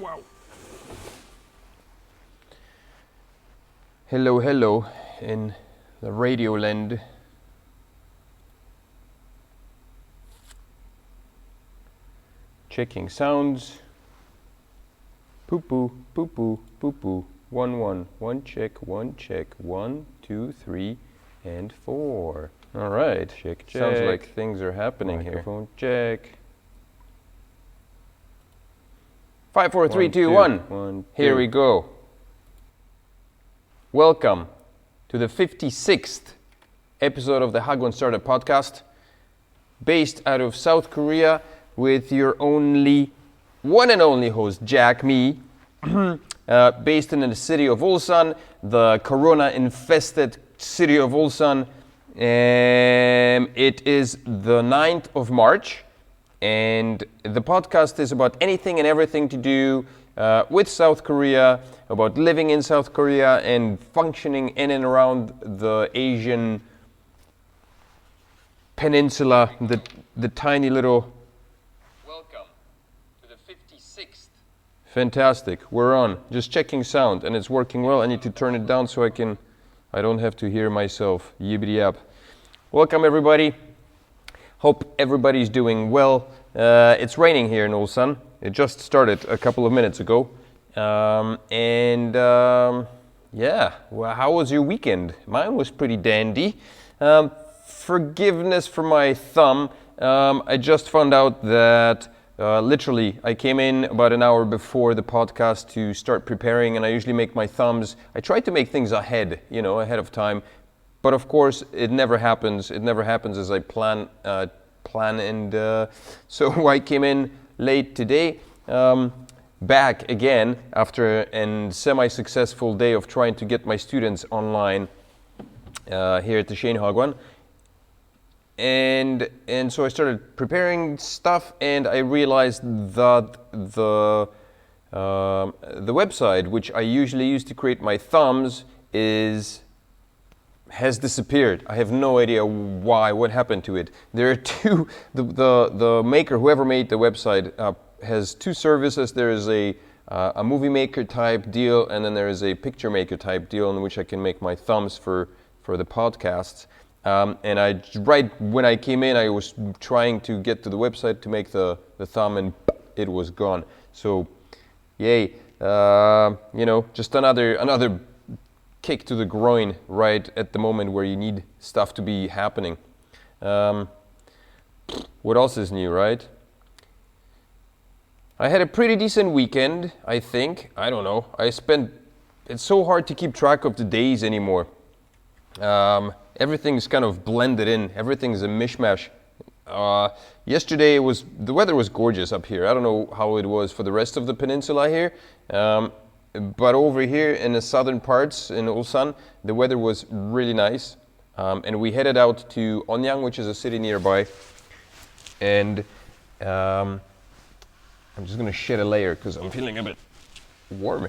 Wow. Hello, hello, in the radio land. Checking sounds. Poo poo, poo poo, poo poo. 1 1. 1 check, 1 check. 1 2 3 and 4. All right. Check, check. Sounds like things are happening here. Microphone check. 5 4 3 2 1. Here we go. Welcome to the 56th episode of the Hagwon Startup podcast, based out of South Korea with your only one and only host, Jack, me, based in the city of Ulsan, the corona-infested city of Ulsan. It is the 9th of March, and the podcast is about anything and everything to do with South Korea, about living in South Korea and functioning in and around the Asian peninsula, the tiny little... Welcome to the 56th. Fantastic, we're on. Just checking sound and it's working well. I need to turn it down so I don't have to hear myself. Yibbity yap. Welcome everybody. Hope everybody's doing well. It's raining here in Ulsan. It just started a couple of minutes ago. Yeah, well, how was your weekend? Mine was pretty dandy. Forgiveness for my thumb. I just found out that literally I came in about an hour before the podcast to start preparing, and I usually make my thumbs. I try to make things ahead of time. But of course, it never happens. It never happens as I plan. So I came in late today. Back again after a semi-successful day of trying to get my students online here at the Hagwon. And so I started preparing stuff, and I realized that the website, which I usually use to create my thumbs, has disappeared. I have no idea why, what happened to it. There are two, the maker, whoever made the website, has two services. There is a movie maker type deal, and then there is a picture maker type deal in which I can make my thumbs for the podcasts. And right when I came in, I was trying to get to the website to make the thumb, and it was gone. So, yay! Just another kick to the groin right at the moment where you need stuff to be happening. What else is new, right? I had a pretty decent weekend, I think. I don't know. It's so hard to keep track of the days anymore. Everything's kind of blended in. Everything's a mishmash. Yesterday the weather was gorgeous up here. I don't know how it was for the rest of the peninsula here. But over here in the southern parts in Ulsan, the weather was really nice. And we headed out to Onyang, which is a city nearby. And I'm just going to shed a layer because I'm feeling a bit warm.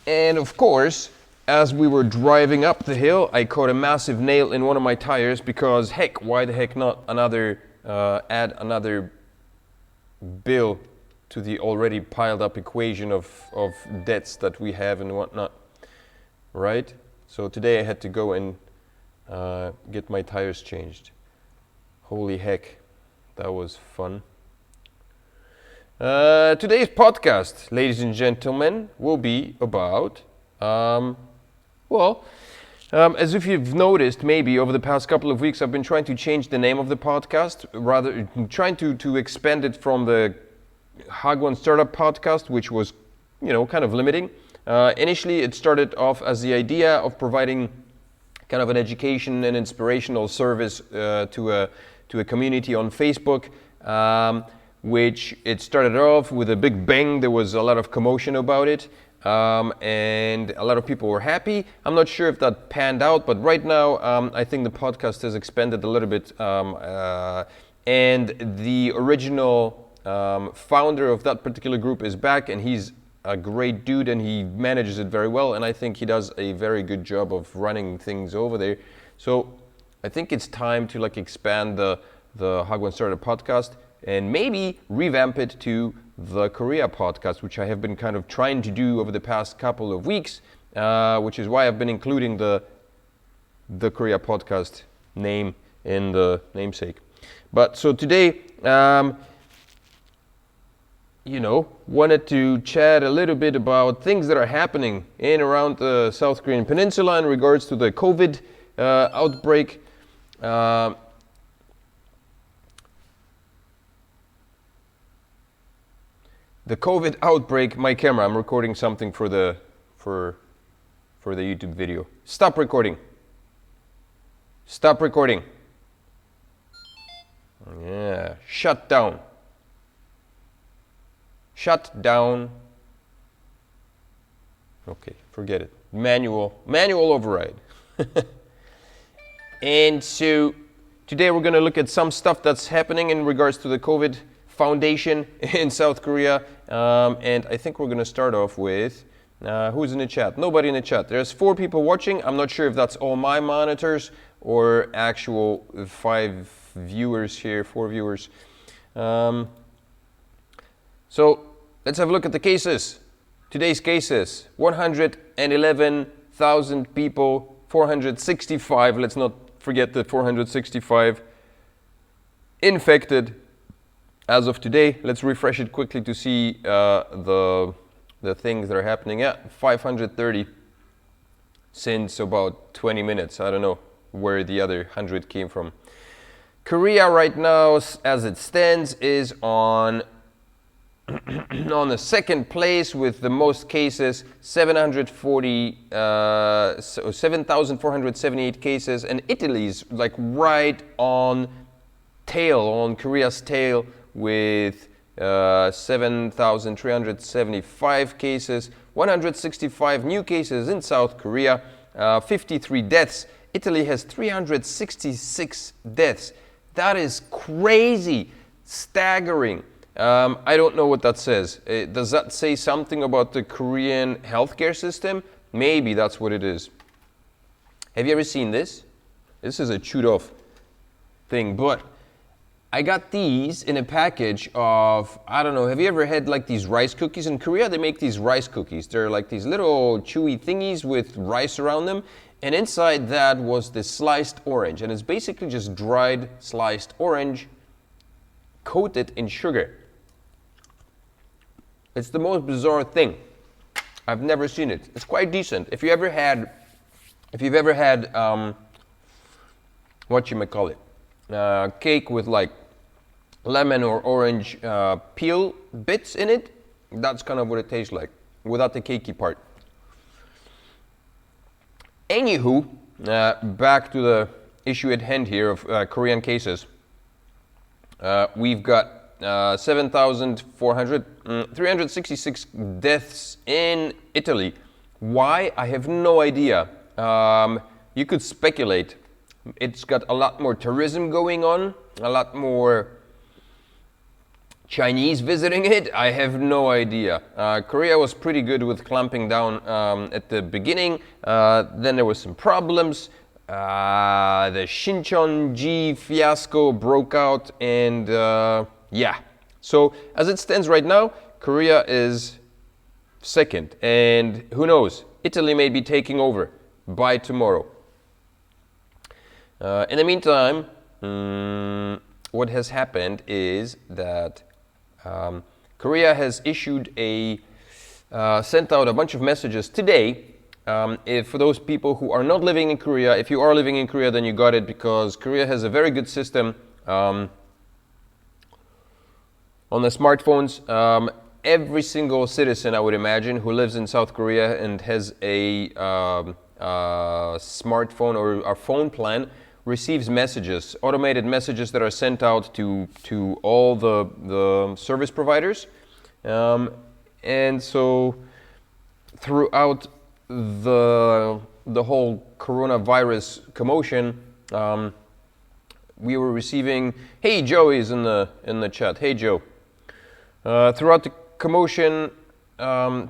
And of course, as we were driving up the hill, I caught a massive nail in one of my tires because, heck, why the heck not add another bill to the already piled up equation of debts that we have and whatnot, right? So today I had to go and get my tires changed. Holy heck, that was fun. Today's podcast, ladies and gentlemen, will be about, as if you've noticed, maybe over the past couple of weeks, I've been trying to change the name of the podcast, rather trying to expand it from the Hagwon Startup podcast, which was, kind of limiting. Initially, it started off as the idea of providing kind of an education and inspirational service to a community on Facebook. Which it started off with a big bang. There was a lot of commotion about it, and a lot of people were happy. I'm not sure if that panned out, but right now I think the podcast has expanded a little bit, and the original founder of that particular group is back, and he's a great dude, and he manages it very well, and I think he does a very good job of running things over there. So I think it's time to expand the Hagwon Startup podcast. and maybe revamp it to the Korea podcast, which I have been kind of trying to do over the past couple of weeks, which is why I've been including the Korea podcast name in the namesake. But so today, wanted to chat a little bit about things that are happening in around the South Korean peninsula in regards to the COVID outbreak. The COVID outbreak, my camera, I'm recording something for the YouTube video. Stop recording. Stop recording. Yeah, shut down. Shut down. Okay, forget it. Manual override. And so today we're going to look at some stuff that's happening in regards to the COVID Foundation in South Korea. And I think we're going to start off with who's in the chat? Nobody in the chat. There's 4 people watching. I'm not sure if that's all my monitors or actual 5 viewers here, 4 viewers. So let's have a look at the cases. Today's cases, 111,000 people, 465, let's not forget the 465 infected as of today. Let's refresh it quickly to see the things that are happening. Yeah, 530 since about 20 minutes. I don't know where the other 100 came from. Korea right now, as it stands, is on the second place with the most cases, 7,478 cases, and Italy's like right on Korea's tail with 7,375 cases, 165 new cases in South Korea, 53 deaths. Italy has 366 deaths. That is crazy, staggering. I don't know what that says. Does that say something about the Korean healthcare system? Maybe that's what it is. Have you ever seen this? This is a chewed off thing, but I got these in a package of, I don't know, have you ever had like these rice cookies? In Korea, they make these rice cookies. They're like these little chewy thingies with rice around them. And inside that was this sliced orange. And it's basically just dried sliced orange coated in sugar. It's the most bizarre thing. I've never seen it. It's quite decent. If you've ever had cake with like lemon or orange peel bits in it, that's kind of what it tastes like, without the cakey part. Anywho, back to the issue at hand here of Korean cases. We've got 366 deaths in Italy. Why? I have no idea. You could speculate. It's got a lot more tourism going on, a lot more Chinese visiting it. I have no idea. Korea was pretty good with clamping down at the beginning. Then there was some problems. The Shincheonji fiasco broke out, and yeah. So as it stands right now, Korea is second, and who knows? Italy may be taking over by tomorrow. In the meantime, what has happened is that Korea has sent out a bunch of messages today. For those people who are not living in Korea, if you are living in Korea, then you got it, because Korea has a very good system on the smartphones. Every single citizen, I would imagine, who lives in South Korea and has a smartphone or a phone plan receives messages, automated messages that are sent out to all the service providers. And so throughout the whole coronavirus commotion, we were receiving, hey, Joe is in the chat. Hey, Joe. Throughout the commotion,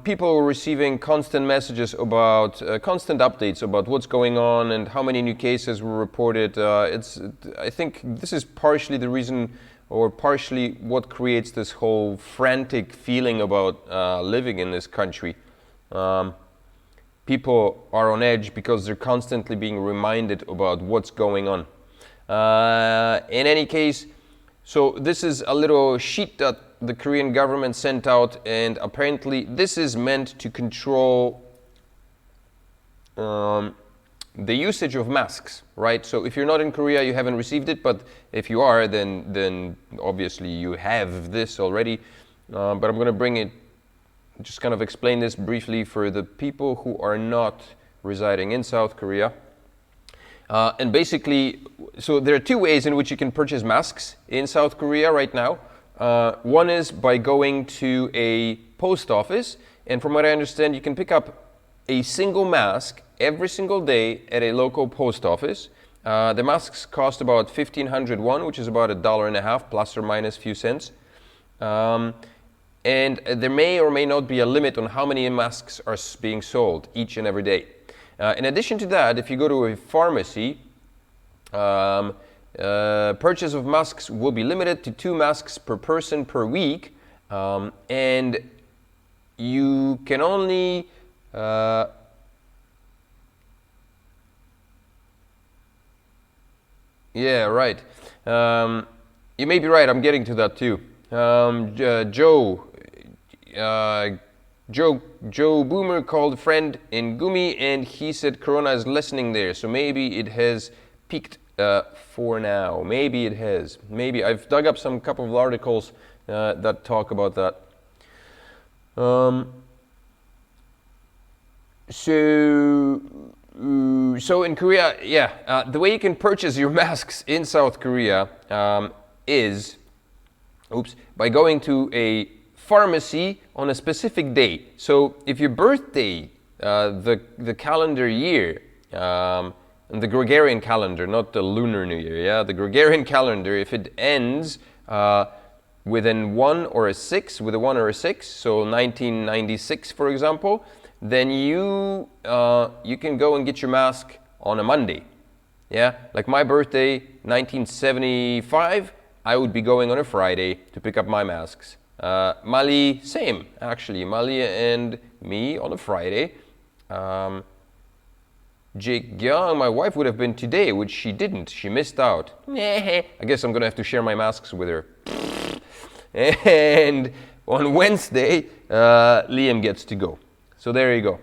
people were receiving constant messages about, constant updates about what's going on and how many new cases were reported. I think this is partially the reason or partially what creates this whole frantic feeling about living in this country. People are on edge because they're constantly being reminded about what's going on. In any case, so this is a little sheet that the Korean government sent out, and apparently this is meant to control the usage of masks, right? So if you're not in Korea, you haven't received it, but if you are, then obviously you have this already. But I'm going to bring it, just kind of explain this briefly for the people who are not residing in South Korea. And basically, so there are two ways in which you can purchase masks in South Korea right now. One is by going to a post office, and from what I understand, you can pick up a single mask every single day at a local post office. The masks cost about 1,500 won, which is about $1.50 plus or minus a few cents. And there may or may not be a limit on how many masks are being sold each and every day. In addition to that, if you go to a pharmacy, purchase of masks will be limited to 2 masks per person per week, and you can only yeah, right. You may be right. I'm getting to that too. Joe Boomer called a friend in Gumi, and he said Corona is lessening there, so maybe it has peaked for now. Maybe it has. Maybe I've dug up some couple of articles that talk about that. So in Korea, yeah, the way you can purchase your masks in South Korea is, by going to a pharmacy on a specific day. So if your birthday, the calendar year, the Gregorian calendar, not the lunar new year, yeah, the Gregorian calendar, if it ends within 1 or a 6, with a 1 or a 6, so 1996, for example, then you can go and get your mask on a Monday. Yeah, like my birthday, 1975, I would be going on a Friday to pick up my masks. Mali, same, actually. Mali and me on a Friday. Jake Young, my wife, would have been today, which she didn't. She missed out. I guess I'm going to have to share my masks with her. And on Wednesday, Liam gets to go. So there you go.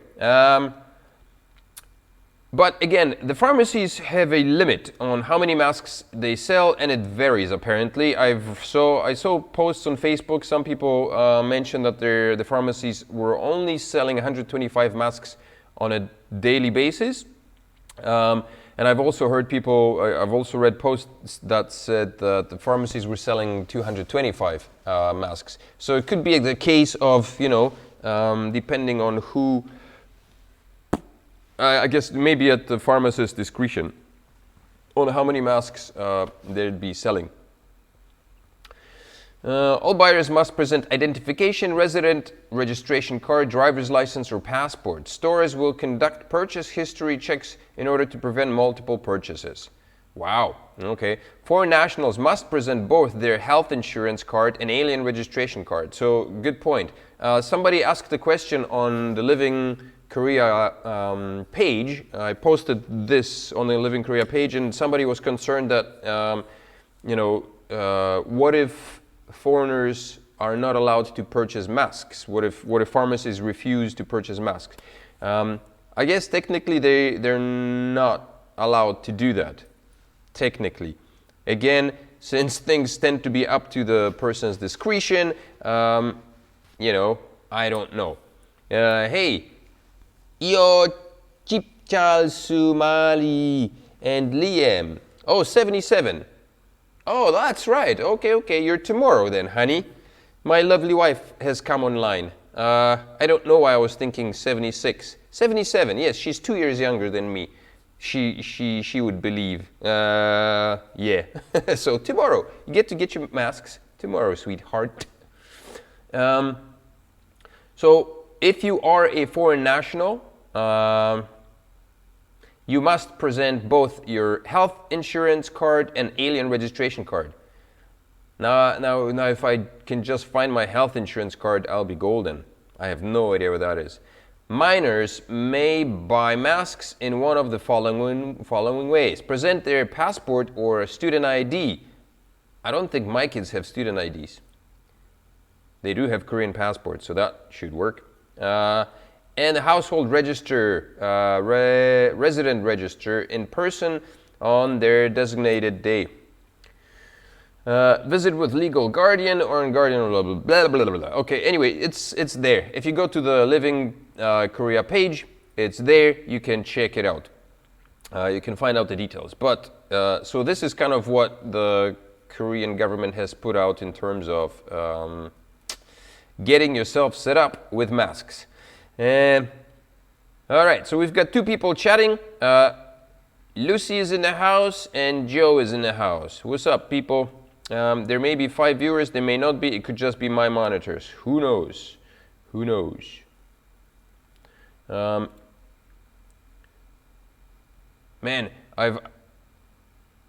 But again, the pharmacies have a limit on how many masks they sell, and it varies apparently. I saw posts on Facebook. Some people mentioned that the pharmacies were only selling 125 masks on a daily basis. And I've also heard I've also read posts that said that the pharmacies were selling 225 masks. So it could be the case of, depending on who, I guess maybe at the pharmacist's discretion on how many masks they'd be selling. All buyers must present identification, resident registration card, driver's license, or passport. Stores will conduct purchase history checks in order to prevent multiple purchases. Wow, okay. Foreign nationals must present both their health insurance card and alien registration card. So, good point. Somebody asked the question on the Living Korea page. I posted this on the Living Korea page, and somebody was concerned that, what if foreigners are not allowed to purchase masks? What if pharmacies refuse to purchase masks? I guess technically they're not allowed to do that. Technically. Again, since things tend to be up to the person's discretion, I don't know. Hey, Io Chipchal Sumali and Liam. Oh, 77. Oh, that's right. Okay. You're tomorrow then, honey. My lovely wife has come online. I don't know why I was thinking 76. 77, yes, she's 2 years younger than me. She would believe. Yeah. So tomorrow, you get to get your masks tomorrow, sweetheart. So if you are a foreign national, you must present both your health insurance card and alien registration card. Now, if I can just find my health insurance card, I'll be golden. I have no idea what that is. Minors may buy masks in one of the following ways. Present their passport or a student ID. I don't think my kids have student IDs. They do have Korean passports, so that should work. And a household register, resident register in person on their designated day. Visit with legal guardian or in guardian, blah, blah, blah, blah, blah. Okay, anyway, it's there. If you go to the Living Korea page, it's there. You can check it out. You can find out the details. But, so this is kind of what the Korean government has put out in terms of getting yourself set up with masks. And, all right, so we've got two people chatting. Lucy is in the house and Joe is in the house. What's up, people? There may be 5 viewers, there may not be. It could just be my monitors. Who knows? Who knows? Man,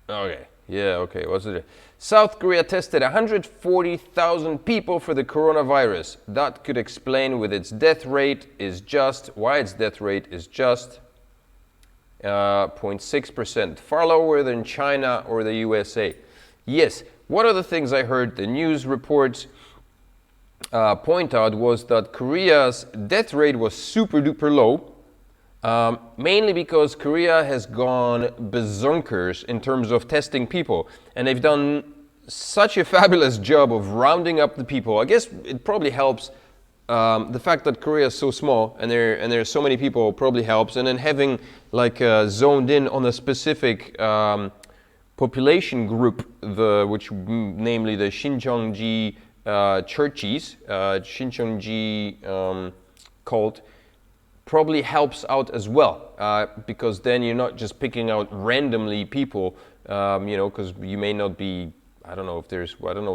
okay, yeah, okay, what's it? South Korea tested 140,000 people for the coronavirus. That could explain why its death rate is just 0.6%, far lower than China or the USA. Yes, one of the things I heard the news reports point out was that Korea's death rate was super duper low, mainly because Korea has gone berserkers in terms of testing people, and they've done such a fabulous job of rounding up the people. I guess it probably helps. The fact that Korea is so small and there are so many people probably helps, and then having like zoned in on a specific population group, namely the Shincheonji churches, Shincheonji cult, probably helps out as well, because then you're not just picking out randomly people, because you may not be. I don't know what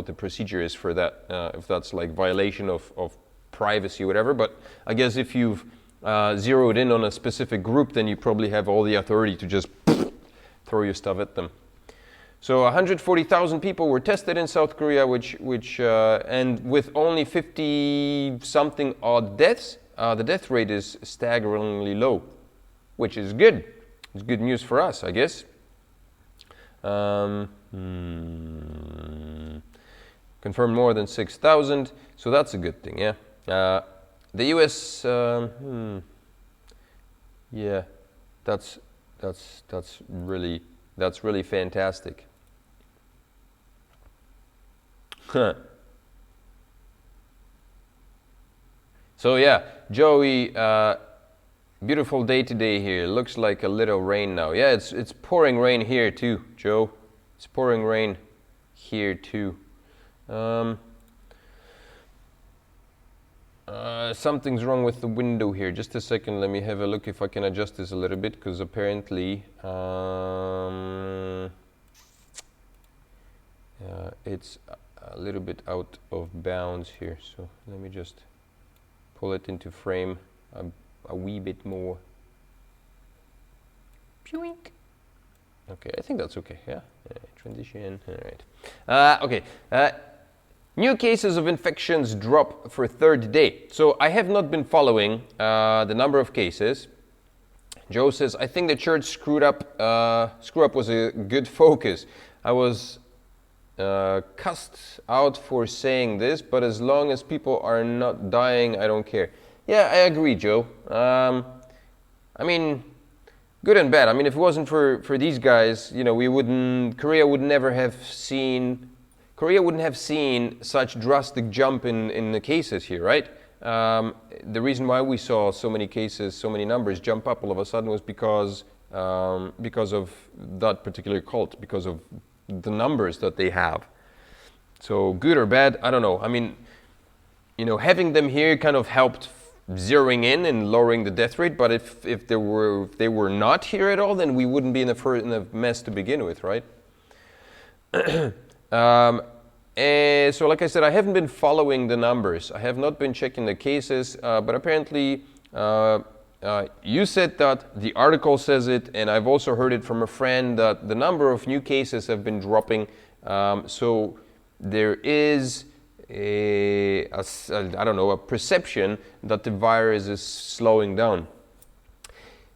the procedure is for that, if that's like violation of privacy or whatever, but I guess if you've zeroed in on a specific group, then you probably have all the authority to just throw your stuff at them. So 140,000 people were tested in South Korea, which and with only 50-something odd deaths, the death rate is staggeringly low, which is good. It's good news for us, I guess. Confirmed more than 6,000, so that's a good thing, yeah. The U.S. Yeah, that's really fantastic. Huh. So yeah, Joey, beautiful day today here. Looks like a little rain now. Yeah, it's pouring rain here too, Joe. It's pouring rain here too. Something's wrong with the window here. Just a second, let me have a look if I can adjust this a little bit, because apparently it's a little bit out of bounds here. So let me just pull it into frame a wee bit more. Pewink. Okay, I think that's okay, yeah. Transition, all right. Okay. New cases of infections drop for third day. So I have not been following the number of cases. Joe says, I think the church screw up was a good focus. I was cussed out for saying this, but as long as people are not dying, I don't care. Yeah, I agree, Joe. I mean, good and bad. I mean, if it wasn't for these guys, Korea wouldn't have seen such drastic jump in the cases here, right? The reason why we saw so many cases, so many numbers jump up all of a sudden was because of that particular cult, because of the numbers that they have. So good or bad, I don't know. I mean, having them here kind of helped zeroing in and lowering the death rate, but if they were not here at all, then we wouldn't be in a mess to begin with, right? So like I said, I haven't been following the numbers. I have not been checking the cases, but apparently you said that, the article says it, and I've also heard it from a friend that the number of new cases have been dropping. So there is a perception that the virus is slowing down.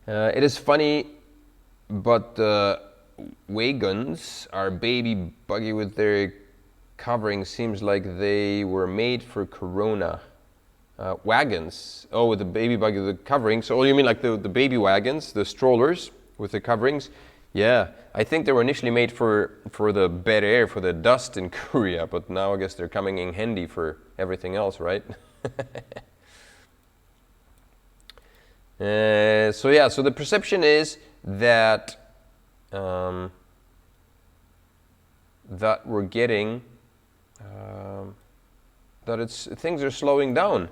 It is funny, but the wagons, our baby buggy with their covering, seems like they were made for Corona. Wagons, with the baby buggy with the covering. So you mean like the baby wagons, the strollers with the coverings? Yeah, I think they were initially made for the bad air, for the dust in Korea, but now I guess they're coming in handy for everything else, right? So the perception is that that we're getting that things are slowing down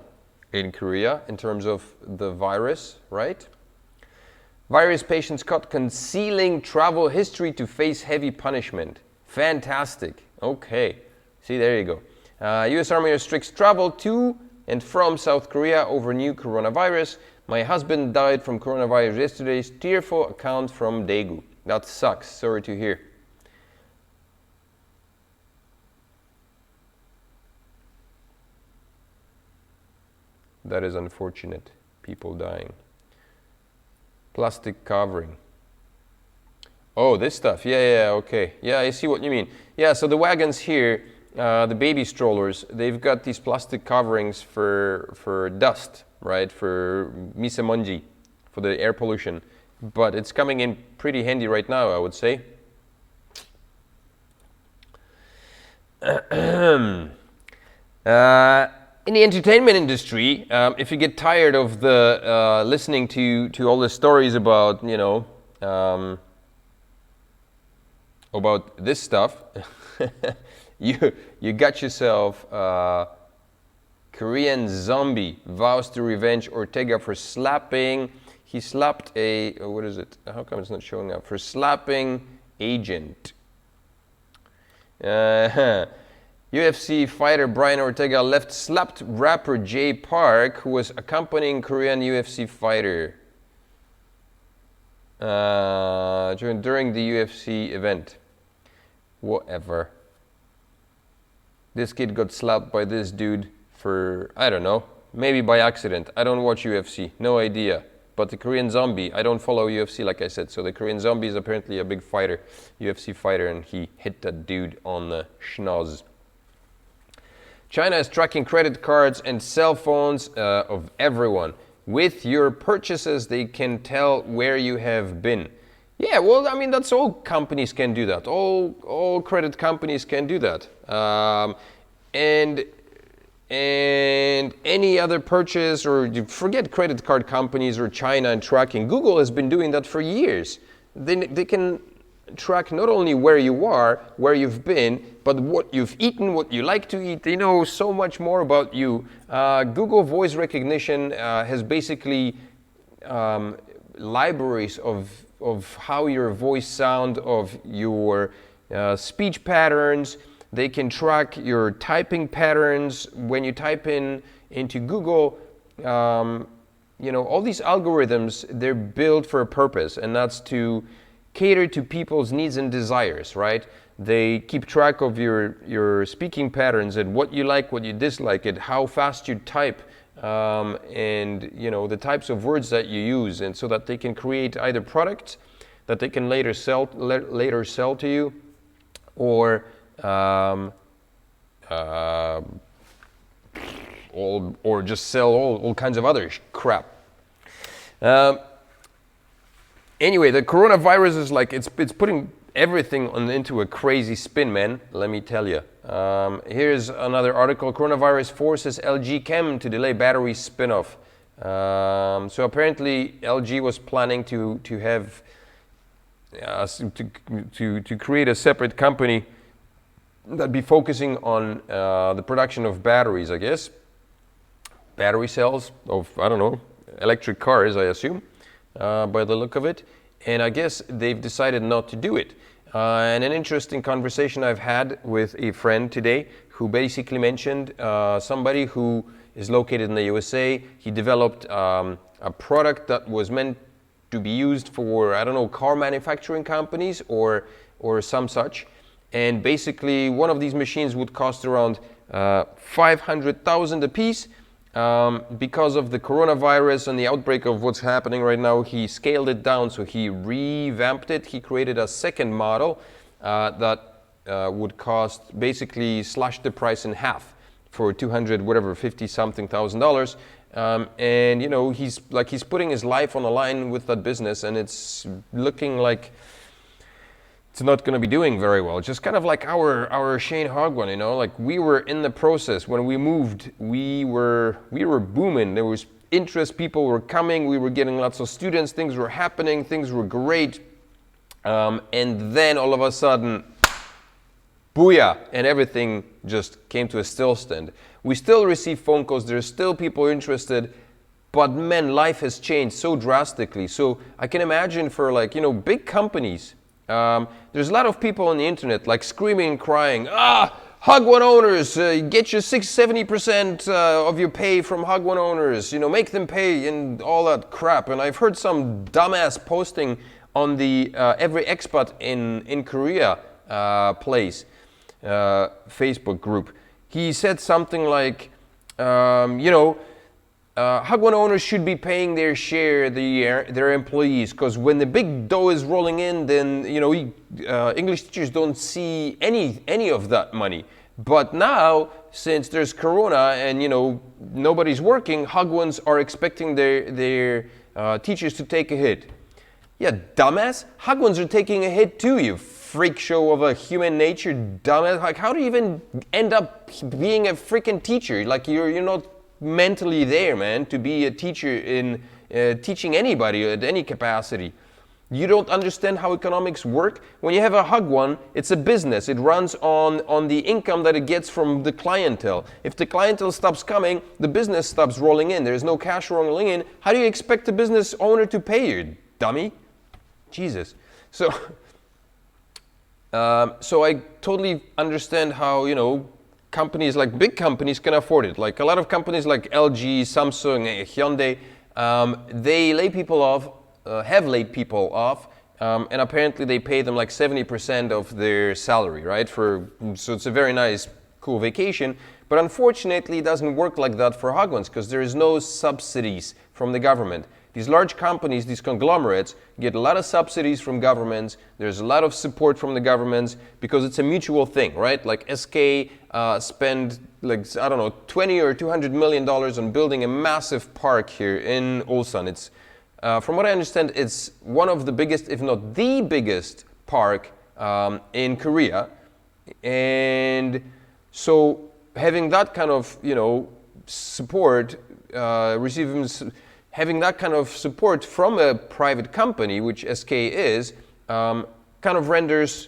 in Korea in terms of the virus, right? Virus patients caught concealing travel history to face heavy punishment. Fantastic. Okay. See, there you go. U.S. Army restricts travel to and from South Korea over new coronavirus. My husband died from coronavirus yesterday. Tearful account from Daegu. That sucks. Sorry to hear. That is unfortunate. People dying. Plastic covering. Oh, this stuff. Yeah, okay. Yeah, I see what you mean. Yeah, so the wagons here, the baby strollers, they've got these plastic coverings for dust, right? For misemonji, for the air pollution. But it's coming in pretty handy right now, I would say. In the entertainment industry, if you get tired of the listening to all the stories about, about this stuff, you got yourself Korean zombie vows to revenge Ortega for slapping. He slapped what is it? How come it's not showing up? For slapping agent. UFC fighter Brian Ortega left slapped rapper Jay Park, who was accompanying Korean UFC fighter during the UFC event. Whatever. This kid got slapped by this dude for, I don't know, maybe by accident. I don't watch UFC, no idea. But the Korean zombie, I don't follow UFC like I said, so the Korean zombie is apparently a big fighter, UFC fighter, and he hit that dude on the schnoz. China is tracking credit cards and cell phones of everyone. With your purchases, they can tell where you have been. Yeah, well, I mean, that's all companies can do that. All credit companies can do that. And any other purchase, or you forget credit card companies or China and tracking. Google has been doing that for years. They can track not only where you are, where you've been, but what you've eaten, what you like to eat. They know so much more about you. Google voice recognition has basically libraries of how your voice sound, of your speech patterns. They can track your typing patterns. When you type into Google, all these algorithms, they're built for a purpose, and that's to cater to people's needs and desires, right? They keep track of your speaking patterns and what you like, what you dislike, and how fast you type, and the types of words that you use, and so that they can create either products that they can later sell to you, or just sell all kinds of other crap. Anyway, the coronavirus is like, it's putting everything into a crazy spin, man, let me tell you. Here's another article. Coronavirus forces LG Chem to delay battery spin-off. So apparently LG was planning to have to create a separate company that'd be focusing on the production of batteries, I guess. Battery cells of, I don't know, electric cars, I assume. By the look of it, and I guess they've decided not to do it. And an interesting conversation I've had with a friend today who basically mentioned somebody who is located in the USA. He developed a product that was meant to be used for, I don't know, car manufacturing companies or some such. And basically, one of these machines would cost around 500,000 a piece. Because of the coronavirus and the outbreak of what's happening right now, he scaled it down, so he revamped it. He created a second model that would cost, basically slashed the price in half for 200, whatever, 50 something thousand dollars. And you know, he's putting his life on the line with that business, and it's looking like it's not going to be doing very well. Just kind of like our Shane Hagwon, you know, like we were in the process when we moved, we were booming. There was interest, people were coming, we were getting lots of students, things were happening, things were great, and then all of a sudden, booyah, and everything just came to a standstill. We still receive phone calls, there's still people interested, but man, life has changed so drastically. So I can imagine for, like, you know, big companies. There's a lot of people on the internet like screaming and crying, Hagwon owners, get your 70% of your pay from Hagwon owners, you know, make them pay and all that crap. And I've heard some dumbass posting on the every expat in Korea place Facebook group. He said something like, you know, Hagwon owners should be paying their share, their employees, because when the big dough is rolling in, then, you know, English teachers don't see any of that money. But now, since there's Corona and, you know, nobody's working, Hagwons are expecting their teachers to take a hit. Yeah, dumbass. Hagwons are taking a hit too, you freak show of a human nature, dumbass. Like, how do you even end up being a freaking teacher? Like, you're not mentally there, man, to be a teacher in teaching anybody at any capacity. You don't understand how economics work. When you have a Hagwon, it's a business. It runs on the income that it gets from the clientele. If the clientele stops coming, the business stops rolling in. There's no cash rolling in. How do you expect the business owner to pay you, dummy? Jesus. So I totally understand how, you know, companies, like big companies, can afford it. Like a lot of companies like LG, Samsung, Hyundai, they lay people off, have laid people off, and apparently they pay them like 70% of their salary, right? So it's a very nice, cool vacation. But unfortunately, it doesn't work like that for Hagwons because there is no subsidies from the government. These large companies, these conglomerates, get a lot of subsidies from governments. There's a lot of support from the governments because it's a mutual thing, right? Like SK spend, like, I don't know, 20 or $200 million on building a massive park here in Ulsan. It's, from what I understand, it's one of the biggest, if not the biggest park in Korea. And so having that kind of, you know, support, having that kind of support from a private company, which SK is, kind of renders,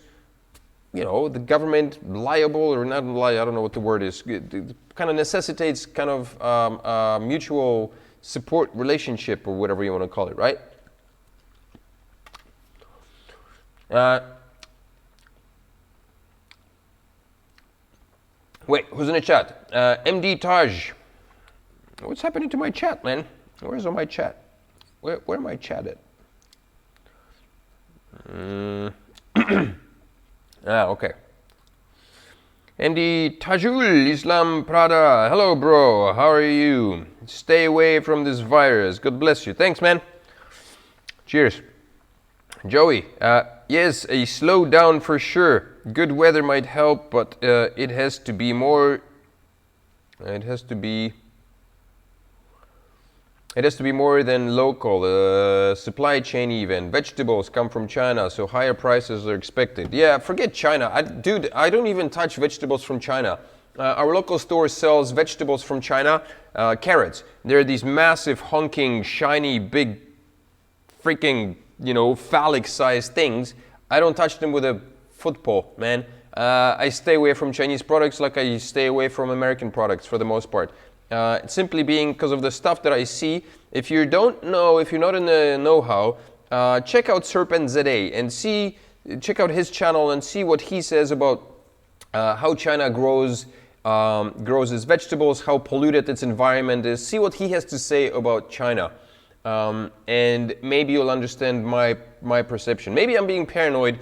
you know, the government liable or not liable, I don't know what the word is, it kind of necessitates kind of mutual support relationship or whatever you want to call it, right? Wait, who's in the chat? MD Taj. What's happening to my chat, man? Where's all my chat? Where am I chatted? Okay. MD Tajul Islam Prada. Hello, bro. How are you? Stay away from this virus. God bless you. Thanks, man. Cheers. Joey. Yes, a slowdown for sure. Good weather might help, but it has to be more. It has to be more than local, supply chain even. Vegetables come from China, so higher prices are expected. Yeah, forget China. Dude, I don't even touch vegetables from China. Our local store sells vegetables from China, carrots. They're these massive, honking, shiny, big, freaking, you know, phallic-sized things. I don't touch them with a football, man. I stay away from Chinese products like I stay away from American products for the most part. Simply being because of the stuff that I see. If you don't know, if you're not in the know-how, check out Serpent ZA and check out his channel and see what he says about how China grows its vegetables, how polluted its environment is. See what he has to say about China, and maybe you'll understand my perception. Maybe I'm being paranoid.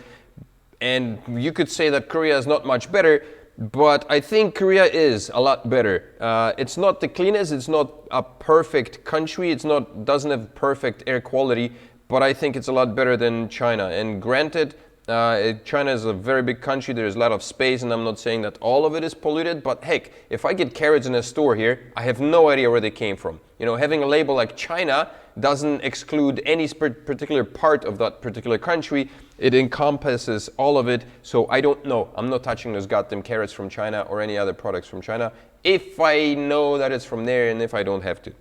And you could say that Korea is not much better, but I think Korea is a lot better. It's not the cleanest, it's not a perfect country, doesn't have perfect air quality, but I think it's a lot better than China. And granted, China is a very big country, there's a lot of space, and I'm not saying that all of it is polluted, but heck, if I get carrots in a store here, I have no idea where they came from. You know, having a label like China doesn't exclude any particular part of that particular country. It encompasses all of it, so I don't know. I'm not touching those goddamn carrots from China or any other products from China if I know that it's from there and if I don't have to.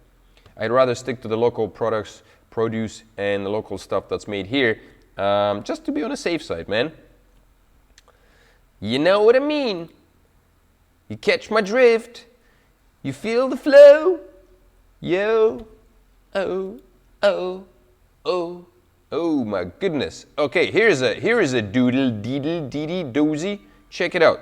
I'd rather stick to the local products, produce, and the local stuff that's made here, just to be on a safe side, man. You know what I mean? You catch my drift? You feel the flow? Yo, oh, oh, oh, oh my goodness. Okay, here is a doodle deedle deedee doozy. Check it out.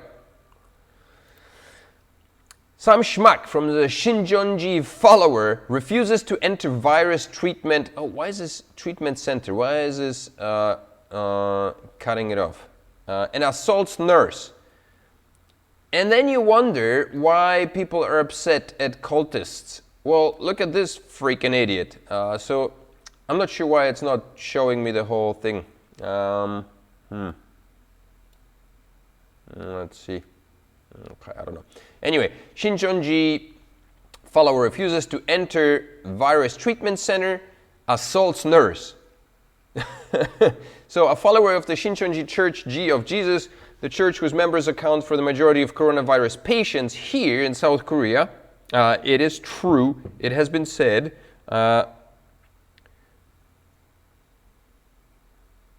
Some schmuck from the Shincheonji follower refuses to enter virus treatment. Oh, why is this treatment center? Why is this cutting it off? And assaults nurse. And then you wonder why people are upset at cultists. Well, look at this freaking idiot. So I'm not sure why it's not showing me the whole thing. Let's see. Okay, I don't know. Anyway, Shincheonji follower refuses to enter virus treatment center, assaults nurse. So a follower of the Shincheonji Church G of Jesus, the church whose members account for the majority of coronavirus patients here in South Korea, it is true, it has been said.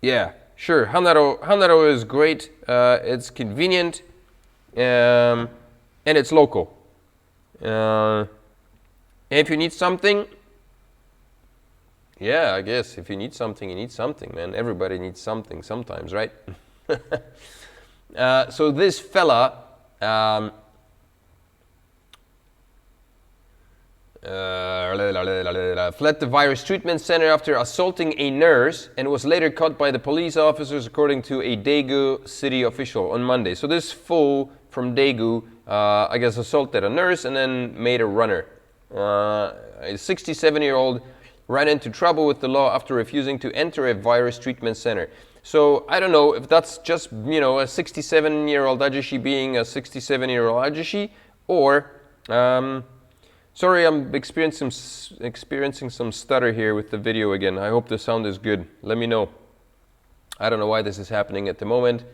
Yeah, sure, Hanaro is great, it's convenient, and it's local. And if you need something, yeah, I guess if you need something, you need something, man. Everybody needs something sometimes, right? So this fella, fled the virus treatment center after assaulting a nurse and was later caught by the police officers, according to a Daegu city official on Monday. So this fool from Daegu, I guess, assaulted a nurse and then made a runner. A 67-year-old ran into trouble with the law after refusing to enter a virus treatment center. So I don't know if that's just, you know, a 67-year-old ajashi being a 67-year-old ajashi, or sorry, I'm experiencing some stutter here with the video again. I hope the sound is good. Let me know. I don't know why this is happening at the moment.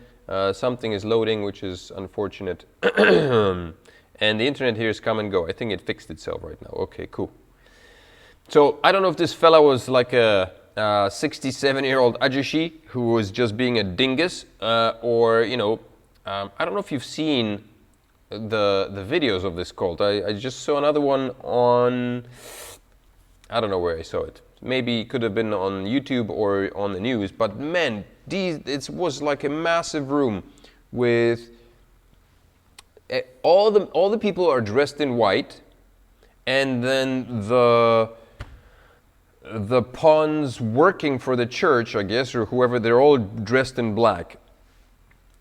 Something is loading, which is unfortunate. And the internet here is come and go. I think it fixed itself right now. Okay, cool. So I don't know if this fella was like a 67-year-old ajashi who was just being a dingus, or, you know, I don't know if you've seen the videos of this cult. I just saw another one on, I don't know where I saw it. Maybe it could have been on YouTube or on the news, but man, it was like a massive room with all the people are dressed in white, and then the pawns working for the church, I guess, or whoever, they're all dressed in black.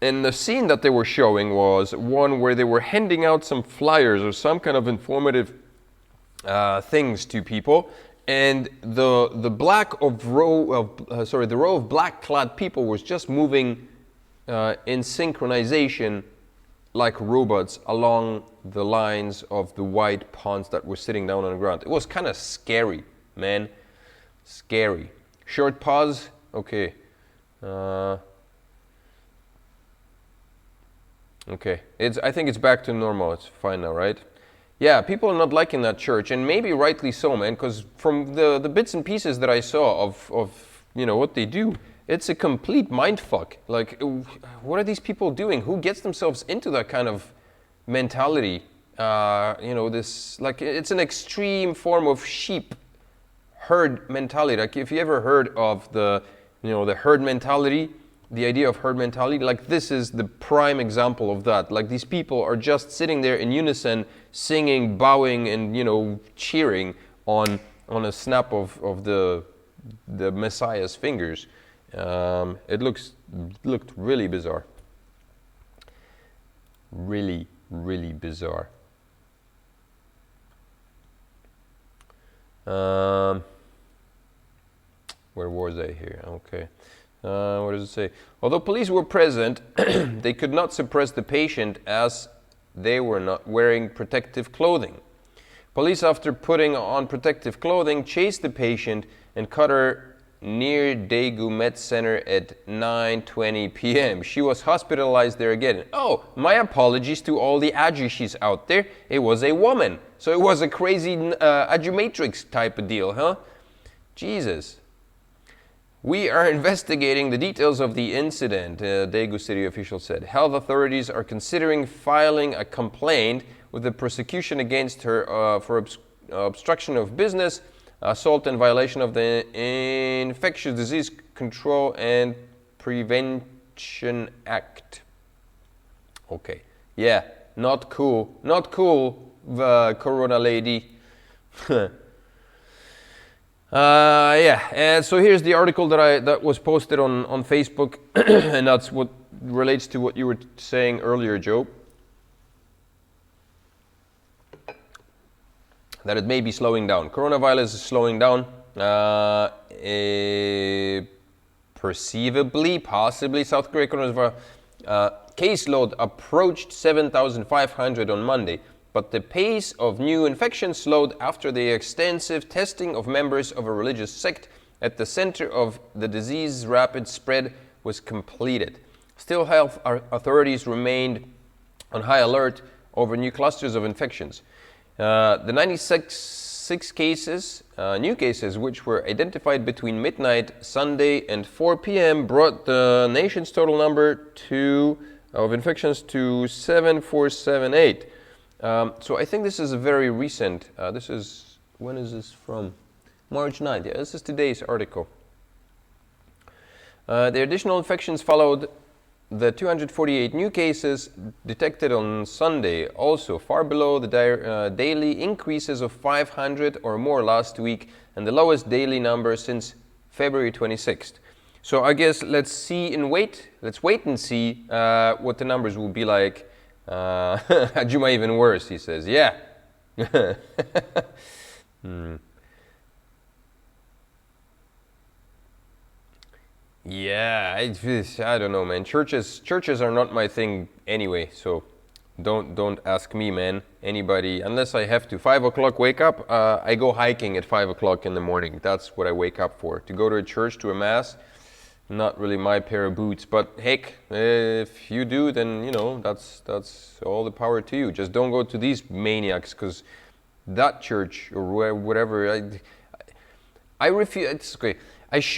And the scene that they were showing was one where they were handing out some flyers or some kind of informative things to people, and the row of black-clad people was just moving in synchronization like robots along the lines of the white pawns that were sitting down on the ground. It was kind of scary, man. Scary. Short pause. Okay. Okay. I think it's back to normal. It's fine now, right? Yeah, people are not liking that church, and maybe rightly so, man, because from the bits and pieces that I saw of you know what they do, it's a complete mindfuck. Like, what are these people doing? Who gets themselves into that kind of mentality? You know, this, like, it's an extreme form of sheep herd mentality. Like, if you ever heard of the herd mentality, the idea of herd mentality, like, this is the prime example of that. Like, these people are just sitting there in unison, singing, bowing, and, you know, cheering on a snap of the Messiah's fingers. It looked really bizarre. Really, really bizarre. Where was I here? Okay. What does it say? Although police were present, they could not suppress the patient as they were not wearing protective clothing. Police, after putting on protective clothing, chased the patient and caught her near Daegu Med Center at 9:20 p.m. She was hospitalized there again. Oh, my apologies to all the Ajishis out there. It was a woman. So it was a crazy Ajumatrix type of deal, huh? Jesus. We are investigating the details of the incident, Daegu city official said. Health authorities are considering filing a complaint with the prosecution against her for obstruction of business, assault and violation of the Infectious Disease Control and Prevention Act. Okay. Yeah, not cool. Not cool, Corona lady. And so here's the article that was posted on Facebook, and that's what relates to what you were saying earlier, Joe. That it may be slowing down. Coronavirus is slowing down. Perceivably, possibly, South Korea coronavirus caseload approached 7,500 on Monday. But the pace of new infections slowed after the extensive testing of members of a religious sect at the center of the disease's rapid spread was completed. Still, health authorities remained on high alert over new clusters of infections. The 96 cases, new cases, which were identified between midnight Sunday and 4 p.m., brought the nation's total number of infections to 7,478. So I think this is a very recent, when is this from? March 9th, yeah, this is today's article. The additional infections followed the 248 new cases detected on Sunday, also far below the daily increases of 500 or more last week and the lowest daily number since February 26th. So I guess let's wait and see what the numbers will be like. Ajuma even worse, he says. Yeah. Yeah, I don't know, man. Churches are not my thing anyway, so don't ask me, man. Anybody, unless I have to. 5 o'clock wake up, I go hiking at 5 o'clock in the morning. That's what I wake up for. To go to a church, to a mass, not really my pair of boots. But heck, if you do, then, you know, that's all the power to you. Just don't go to these maniacs, because that church or whatever, I refuse. It's okay.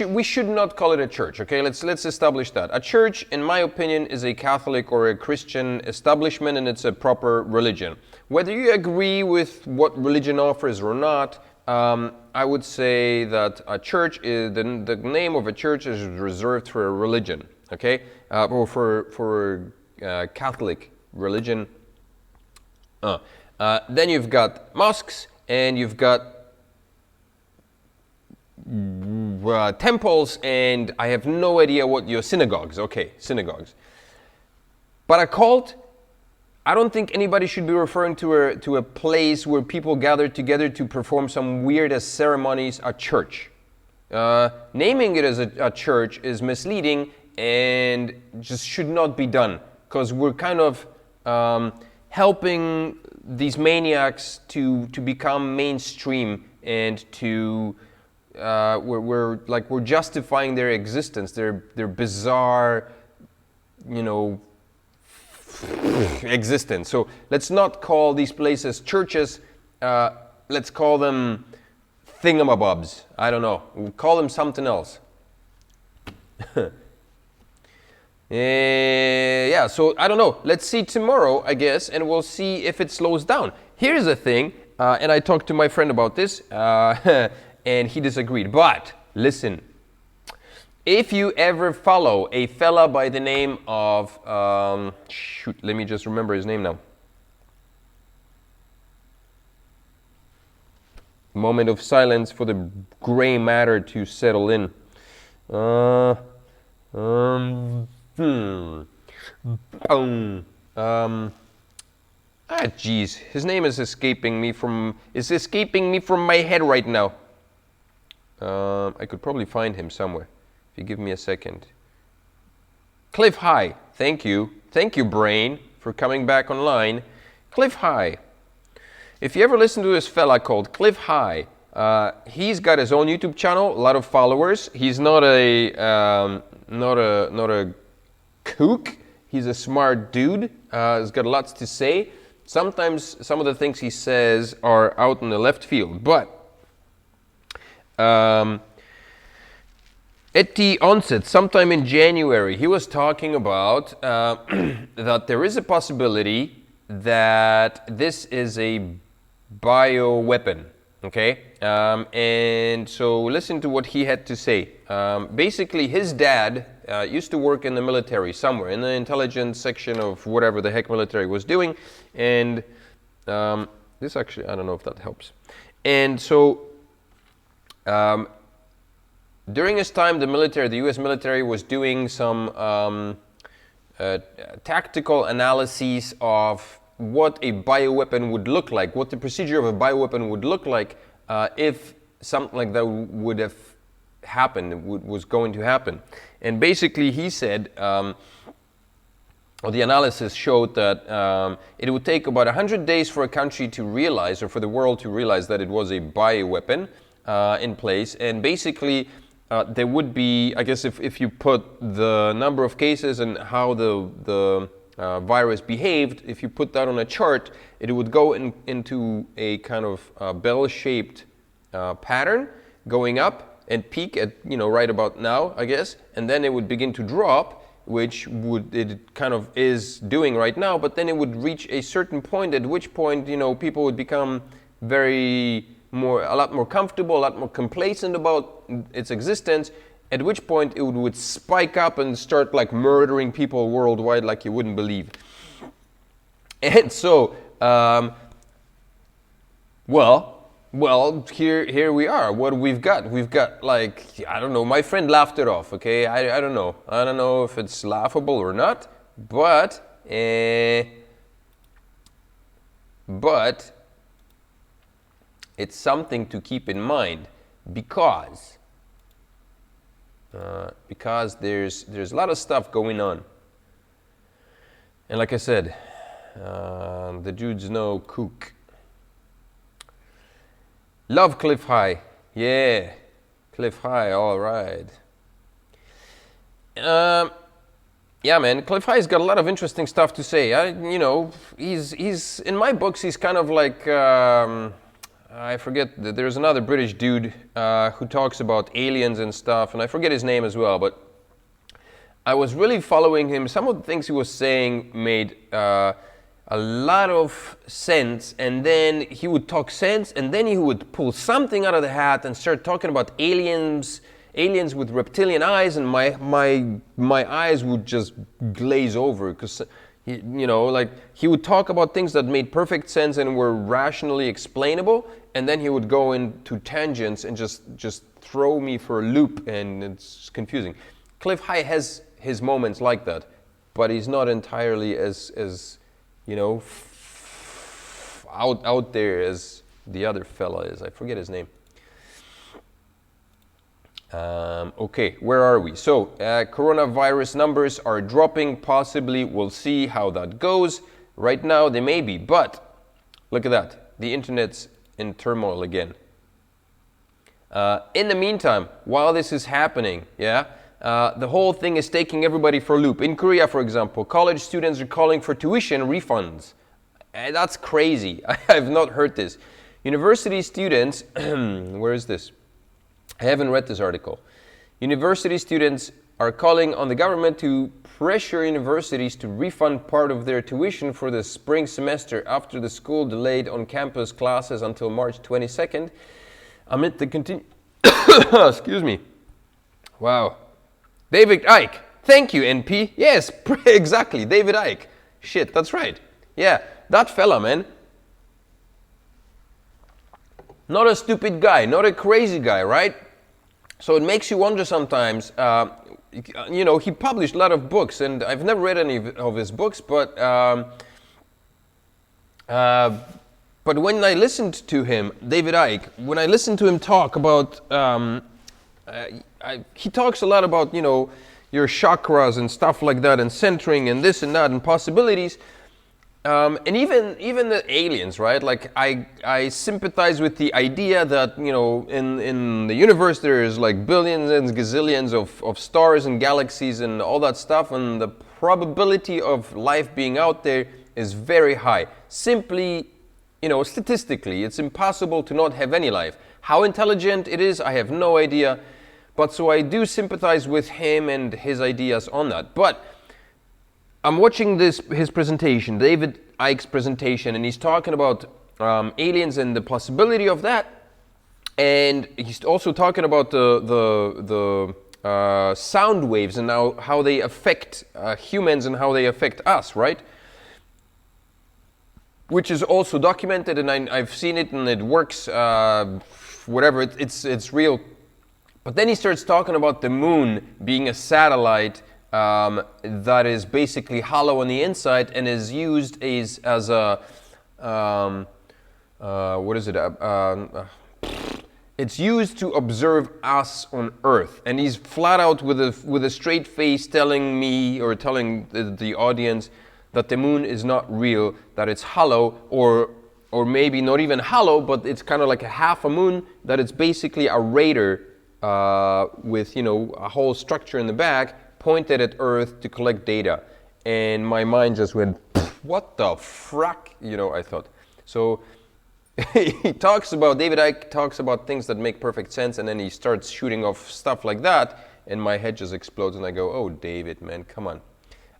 We should not call it a church, okay? Let's establish that. A church, in my opinion, is a Catholic or a Christian establishment, and it's a proper religion. Whether you agree with what religion offers or not, I would say that a church is the name of a church is reserved for a religion, okay? Or for Catholic religion. Then you've got mosques, and you've got temples, and I have no idea what your synagogues. Okay, synagogues. But a cult, I don't think anybody should be referring to a place where people gather together to perform some weirdest ceremonies, a church. Naming it as a church is misleading and just should not be done, because we're kind of helping these maniacs to become mainstream, and to we're justifying their existence, their bizarre, you know, existence. So let's not call these places churches. Let's call them thingamabobs. I don't know. We'll call them something else. Yeah, so I don't know. Let's see tomorrow, I guess, and we'll see if it slows down. Here's the thing, and I talked to my friend about this, and he disagreed. But listen, if you ever follow a fella by the name of, let me just remember his name now. Moment of silence for the gray matter to settle in. Um, hmm. Jeez, his name is escaping me from my head right now. I could probably find him somewhere if you give me a second. Cliff High, thank you, brain, for coming back online. Cliff High. If you ever listen to this fella called Cliff High, he's got his own YouTube channel, a lot of followers. He's not a kook. He's a smart dude. He's got lots to say. Sometimes some of the things he says are out in the left field, but at the onset, sometime in January, he was talking about that there is a possibility that this is a bioweapon, okay? And so listen to what he had to say. Basically, his dad used to work in the military somewhere, in the intelligence section of whatever the heck military was doing. And this actually, I don't know if that helps. And so during his time, the US military was doing some tactical analyses of what a bioweapon would look like, what the procedure of a bioweapon would look like if something like that would have happened, was going to happen. And basically he said, or the analysis showed that it would take about 100 days for a country to realize, or for the world to realize, that it was a bioweapon in place. And basically there would be, I guess, if you put the number of cases and how the virus behaved, if you put that on a chart, it would go into a kind of bell-shaped pattern, going up and peak at, right about now, I guess, and then it would begin to drop, which it kind of is doing right now, but then it would reach a certain point, at which point, people would become a lot more comfortable, a lot more complacent about its existence, at which point it would spike up and start like murdering people worldwide like you wouldn't believe. And so, well, here we are. What we've got? We've got, like, I don't know, my friend laughed it off, okay? I don't know. I don't know if it's laughable or not, but it's something to keep in mind, because there's a lot of stuff going on. And like I said, the dude's no kook. Love Cliff High. Yeah, Cliff High, all right. Yeah, man, Cliff High's got a lot of interesting stuff to say. He's in my books, he's kind of like, I forget, there's another British dude who talks about aliens and stuff, and I forget his name as well, but I was really following him. Some of the things he was saying made a lot of sense, and then he would talk sense, and then he would pull something out of the hat and start talking about aliens with reptilian eyes, and my eyes would just glaze over, because like, he would talk about things that made perfect sense and were rationally explainable, and then he would go into tangents and just throw me for a loop, and it's confusing. Cliff High has his moments like that, but he's not entirely as out there as the other fella is. I forget his name. Okay, where are we? So, coronavirus numbers are dropping, possibly. We'll see how that goes. Right now, they may be, but look at that. The internet's in turmoil again. In the meantime, while this is happening, the whole thing is taking everybody for a loop. In Korea, for example, college students are calling for tuition refunds. That's crazy. I have not heard this. University students, where is this? I haven't read this article. University students are calling on the government to pressure universities to refund part of their tuition for the spring semester after the school delayed on-campus classes until March 22nd amid the excuse me. Wow. David Icke. Thank you, NP. Yes, exactly. David Icke. Shit, that's right. Yeah, that fella, man. Not a stupid guy, not a crazy guy, right? So it makes you wonder sometimes, he published a lot of books, and I've never read any of his books, but when I listened to him, David Icke, when I listened to him talk about, he talks a lot about, your chakras and stuff like that, and centering and this and that and possibilities. And even the aliens, right? Like I sympathize with the idea that in the universe there's like billions and gazillions of stars and galaxies and all that stuff, and the probability of life being out there is very high. Simply, statistically, it's impossible to not have any life. How intelligent it is, I have no idea. But so I do sympathize with him and his ideas on that. But I'm watching his presentation, David Icke's presentation, and he's talking about aliens and the possibility of that. And he's also talking about the sound waves and how they affect humans and how they affect us, right? Which is also documented, and I've seen it, and it works. Whatever, it's real. But then he starts talking about the moon being a satellite that is basically hollow on the inside and is used as a what is it? It's used to observe us on Earth, and he's flat out with a straight face telling me, or telling the audience, that the moon is not real, that it's hollow, or maybe not even hollow, but it's kind of like a half a moon, that it's basically a radar with a whole structure in the back pointed at Earth to collect data. And my mind just went, what the frack, I thought. So David Icke talks about things that make perfect sense, and then he starts shooting off stuff like that, and my head just explodes, and I go, oh, David, man, come on.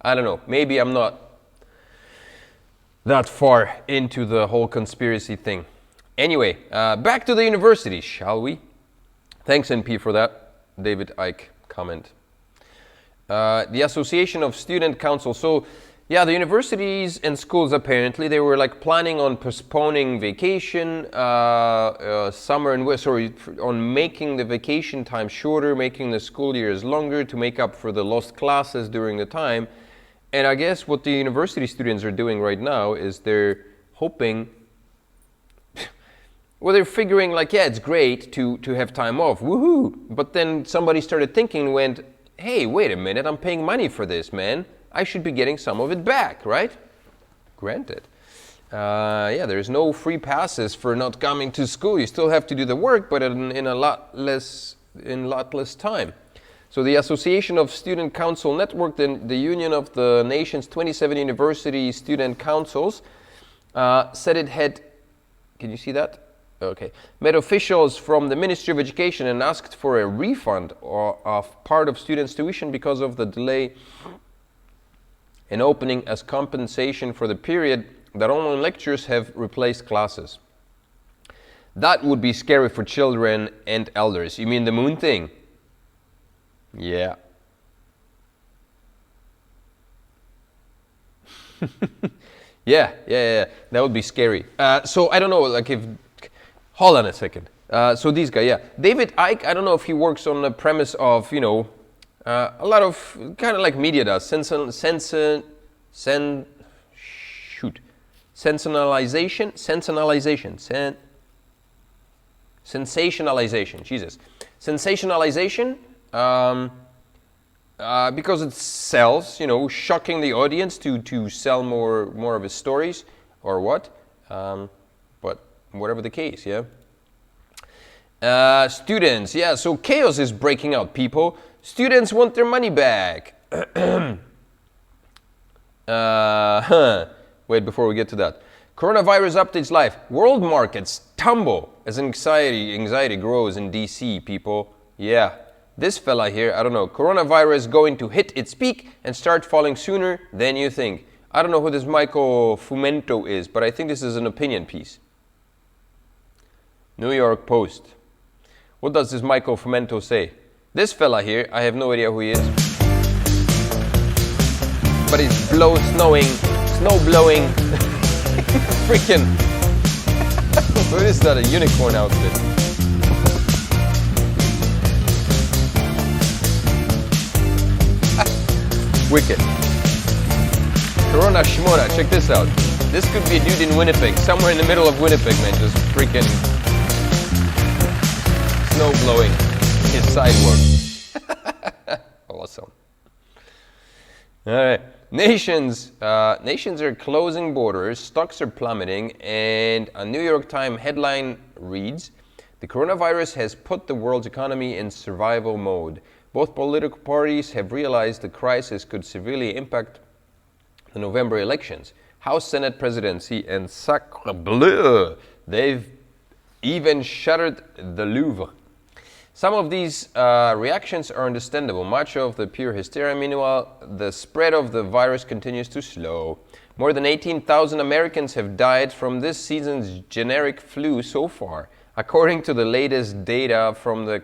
I don't know, maybe I'm not that far into the whole conspiracy thing. Anyway, back to the university, shall we? Thanks, NP, for that David Icke comment. The Association of Student Council. So, yeah, the universities and schools, apparently, they were like planning on postponing vacation, summer and on making the vacation time shorter, making the school years longer to make up for the lost classes during the time. And I guess what the university students are doing right now is they're hoping, they're figuring like, yeah, it's great to have time off, woohoo. But then somebody started thinking, went, hey, wait a minute, I'm paying money for this, man. I should be getting some of it back, right? Granted. There's no free passes for not coming to school. You still have to do the work, but in a lot less time. So the Association of Student Council Network, the union of the nation's 27 university student councils, said it had, can you see that? Okay. Met officials from the Ministry of Education and asked for a refund of part of students' tuition because of the delay in opening, as compensation for the period that online lectures have replaced classes. That would be scary for children and elders. You mean the moon thing? Yeah. yeah. That would be scary. So I don't know, like if... Hold on a second. So this guy, yeah. David Icke, I don't know if he works on the premise of, a lot of, kind of like media does, sensationalization, Jesus. Sensationalization, because it sells, shocking the audience to sell more of his stories, or what. But whatever the case, yeah. Students, yeah, so chaos is breaking out, people. Students want their money back. Wait, before we get to that. Coronavirus updates live. World markets tumble as anxiety grows in DC, people. Yeah, this fella here, I don't know. Coronavirus going to hit its peak and start falling sooner than you think. I don't know who this Michael Fumento is, but I think this is an opinion piece. New York Post. What does this Michael Fumento say? This fella here, I have no idea who he is. But it's snow blowing. Freaking. What is that? A unicorn outfit. Wicked. Corona Shimona, check this out. This could be a dude in Winnipeg, somewhere in the middle of Winnipeg, man, just freaking snow blowing his sidewalk. Awesome. All right. Nations are closing borders, stocks are plummeting, and a New York Times headline reads, "The coronavirus has put the world's economy in survival mode. Both political parties have realized the crisis could severely impact the November elections. House, Senate, presidency, and sacre bleu, they've even shuttered the Louvre." Some of these reactions are understandable. Much of the pure hysteria. Meanwhile, the spread of the virus continues to slow. More than 18,000 Americans have died from this season's generic flu so far, according to the latest data from the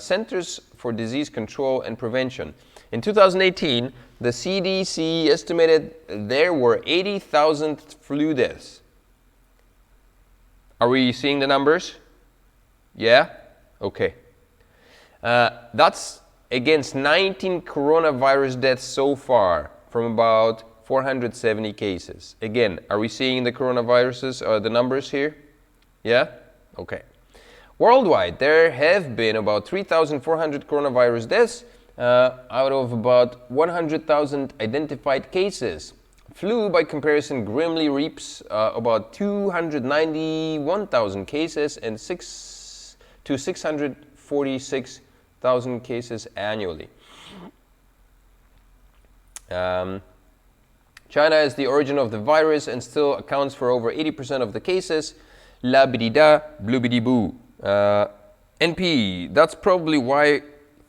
Centers for Disease Control and Prevention. In 2018, the CDC estimated there were 80,000 flu deaths. Are we seeing the numbers? Yeah? Okay. That's against 19 coronavirus deaths so far from about 470 cases. Again, are we seeing the coronaviruses, the numbers here? Yeah? Okay. Worldwide, there have been about 3,400 coronavirus deaths out of about 100,000 identified cases. Flu, by comparison, grimly reaps about 291,000 cases and 646,000 cases annually. China is the origin of the virus and still accounts for over 80% of the cases. La bidida, bloobidi boo. NP, that's probably why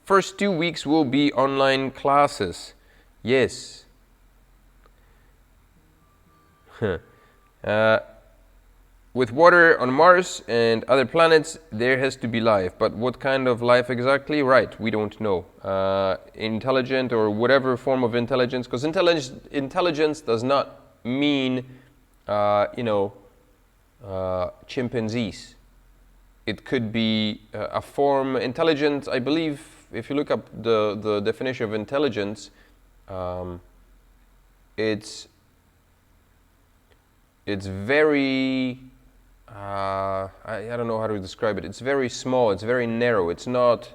first 2 weeks will be online classes. Yes. With water on Mars and other planets, there has to be life. But what kind of life exactly? Right, we don't know. Intelligent or whatever form of intelligence, because intelligence does not mean, chimpanzees. It could be a form, intelligent, I believe, if you look up the definition of intelligence, it's very, I don't know how to describe it. It's very small, it's very narrow, it's not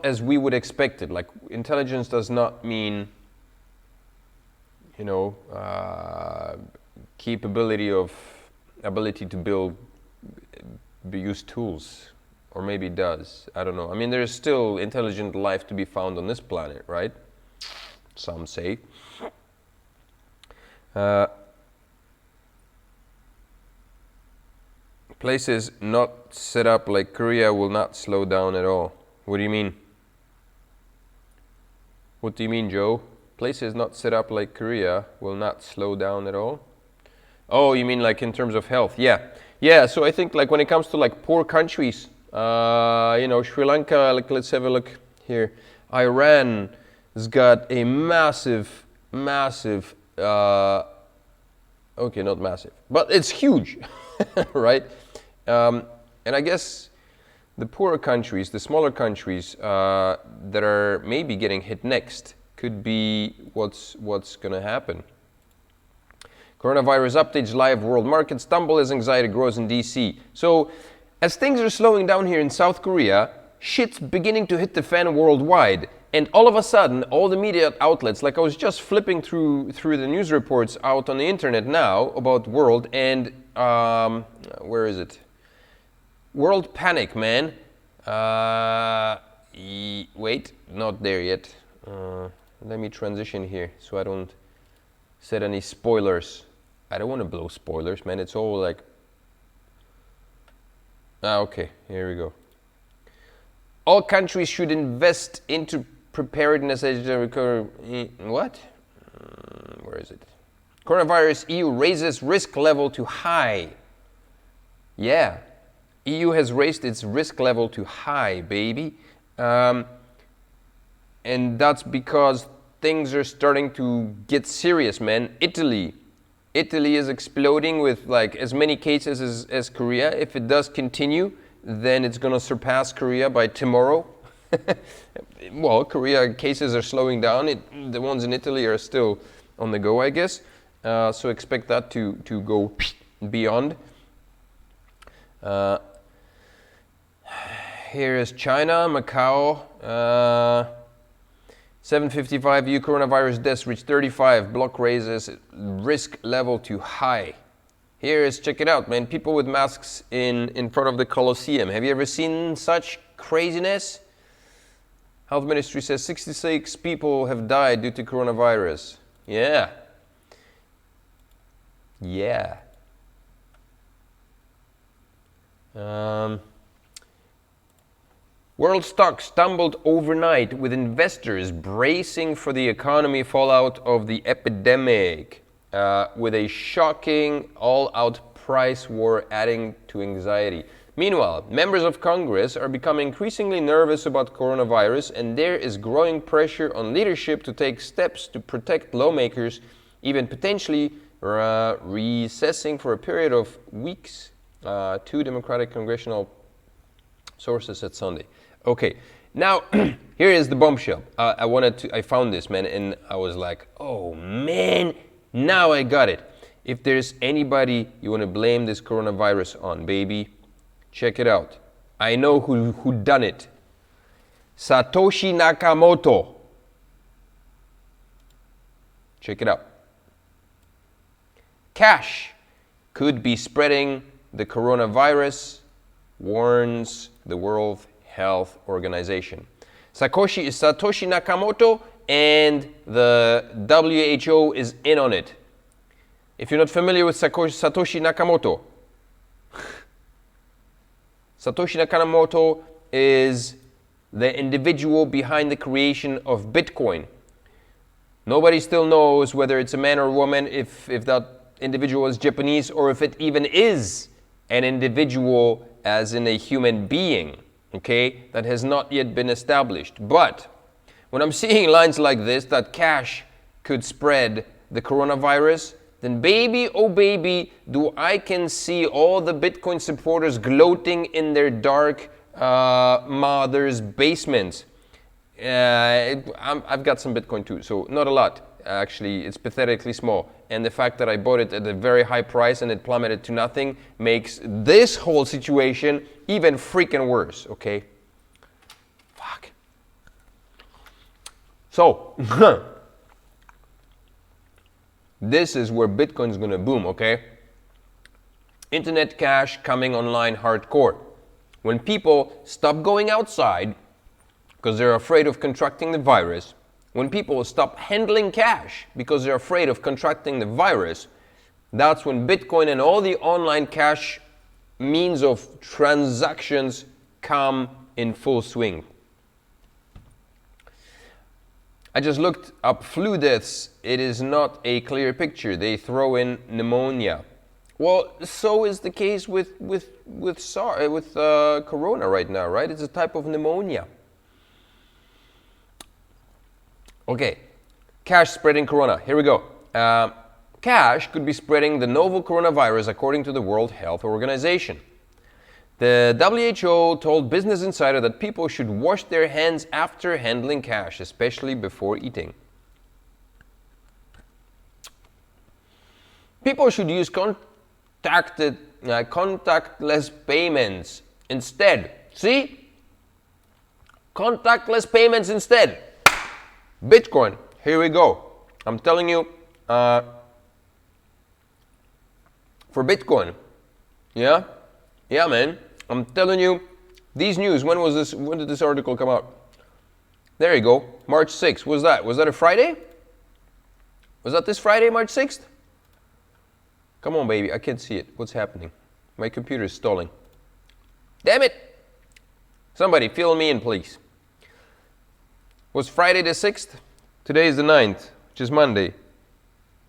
as we would expect it. Like, intelligence does not mean, ability to use tools, or maybe it does, I don't know. I mean, there's still intelligent life to be found on this planet, right? Some say. Places not set up like Korea will not slow down at all. What do you mean? What do you mean, Joe? Places not set up like Korea will not slow down at all? Oh, you mean like in terms of health? Yeah. Yeah, so I think like when it comes to like poor countries, Sri Lanka, like let's have a look here. Iran has got a massive, okay, not massive, but it's huge, right? And I guess the poorer countries, the smaller countries that are maybe getting hit next could be what's going to happen. Coronavirus updates live world markets stumble as anxiety grows in DC. So as things are slowing down here in South Korea, shit's beginning to hit the fan worldwide. And all of a sudden, all the media outlets, like I was just flipping through the news reports out on the internet now about world, and where is it? World panic, man. Wait, not there yet. Let me transition here so I don't set any spoilers. I don't want to blow spoilers, man. It's all like... okay, here we go. All countries should invest into preparedness as they recover. What? Where is it? Coronavirus, EU raises risk level to high. Yeah. EU has raised its risk level to high, baby. And that's because things are starting to get serious, man. Italy is exploding with like as many cases as Korea. If it does continue, then it's going to surpass Korea by tomorrow. Well, Korea cases are slowing down. The ones in Italy are still on the go, I guess. So expect that to go beyond. Here is China, Macau. 755 new coronavirus deaths reach 35. Block raises risk level to high. Here is, check it out, man. People with masks in front of the Colosseum. Have you ever seen such craziness? Health Ministry says 66 people have died due to coronavirus. Yeah. Yeah. World stocks tumbled overnight with investors bracing for the economy fallout of the epidemic, with a shocking all-out price war adding to anxiety. Meanwhile, members of Congress are becoming increasingly nervous about coronavirus, and there is growing pressure on leadership to take steps to protect lawmakers, even potentially recessing for a period of weeks. Two Democratic congressional sources said Sunday. Okay, now here is the bombshell. I found this, man, and I was like, oh man, now I got it. If there's anybody you want to blame this coronavirus on, baby, check it out. I know who done it. Satoshi Nakamoto. Check it out. Cash could be spreading the coronavirus, warns the World Health Organization. Satoshi Nakamoto and the WHO is in on it. If you're not familiar with Satoshi Nakamoto, Satoshi Nakamoto is the individual behind the creation of Bitcoin. Nobody still knows whether it's a man or a woman, if that individual is Japanese, or if it even is an individual as in a human being, okay, that has not yet been established. But when I'm seeing lines like this, that cash could spread the coronavirus, then baby, oh baby, do I can see all the Bitcoin supporters gloating in their dark mother's basements. I've got some Bitcoin too, so not a lot. Actually, it's pathetically small. And the fact that I bought it at a very high price and it plummeted to nothing makes this whole situation even freaking worse, okay? Fuck. So, this is where Bitcoin's gonna boom, okay? Internet cash coming online hardcore. When people stop going outside because they're afraid of contracting the virus, when people stop handling cash because they're afraid of contracting the virus, that's when Bitcoin and all the online cash means of transactions come in full swing. I just looked up flu deaths. It is not a clear picture. They throw in pneumonia. Well, so is the case with corona right now, right? It's a type of pneumonia. Okay, cash spreading corona. Here we go. Cash could be spreading the novel coronavirus according to the World Health Organization. The WHO told Business Insider that people should wash their hands after handling cash, especially before eating. People should use contactless payments instead. See? Contactless payments instead. Bitcoin, here we go. I'm telling you, for Bitcoin, yeah, man. I'm telling you, these news. When did this article come out? There you go, March 6th. Was that a Friday? Was that this Friday, March 6th? Come on, baby, I can't see it. What's happening? My computer is stalling. Damn it! Somebody fill me in, please. Was Friday the 6th? Today is the 9th, which is Monday.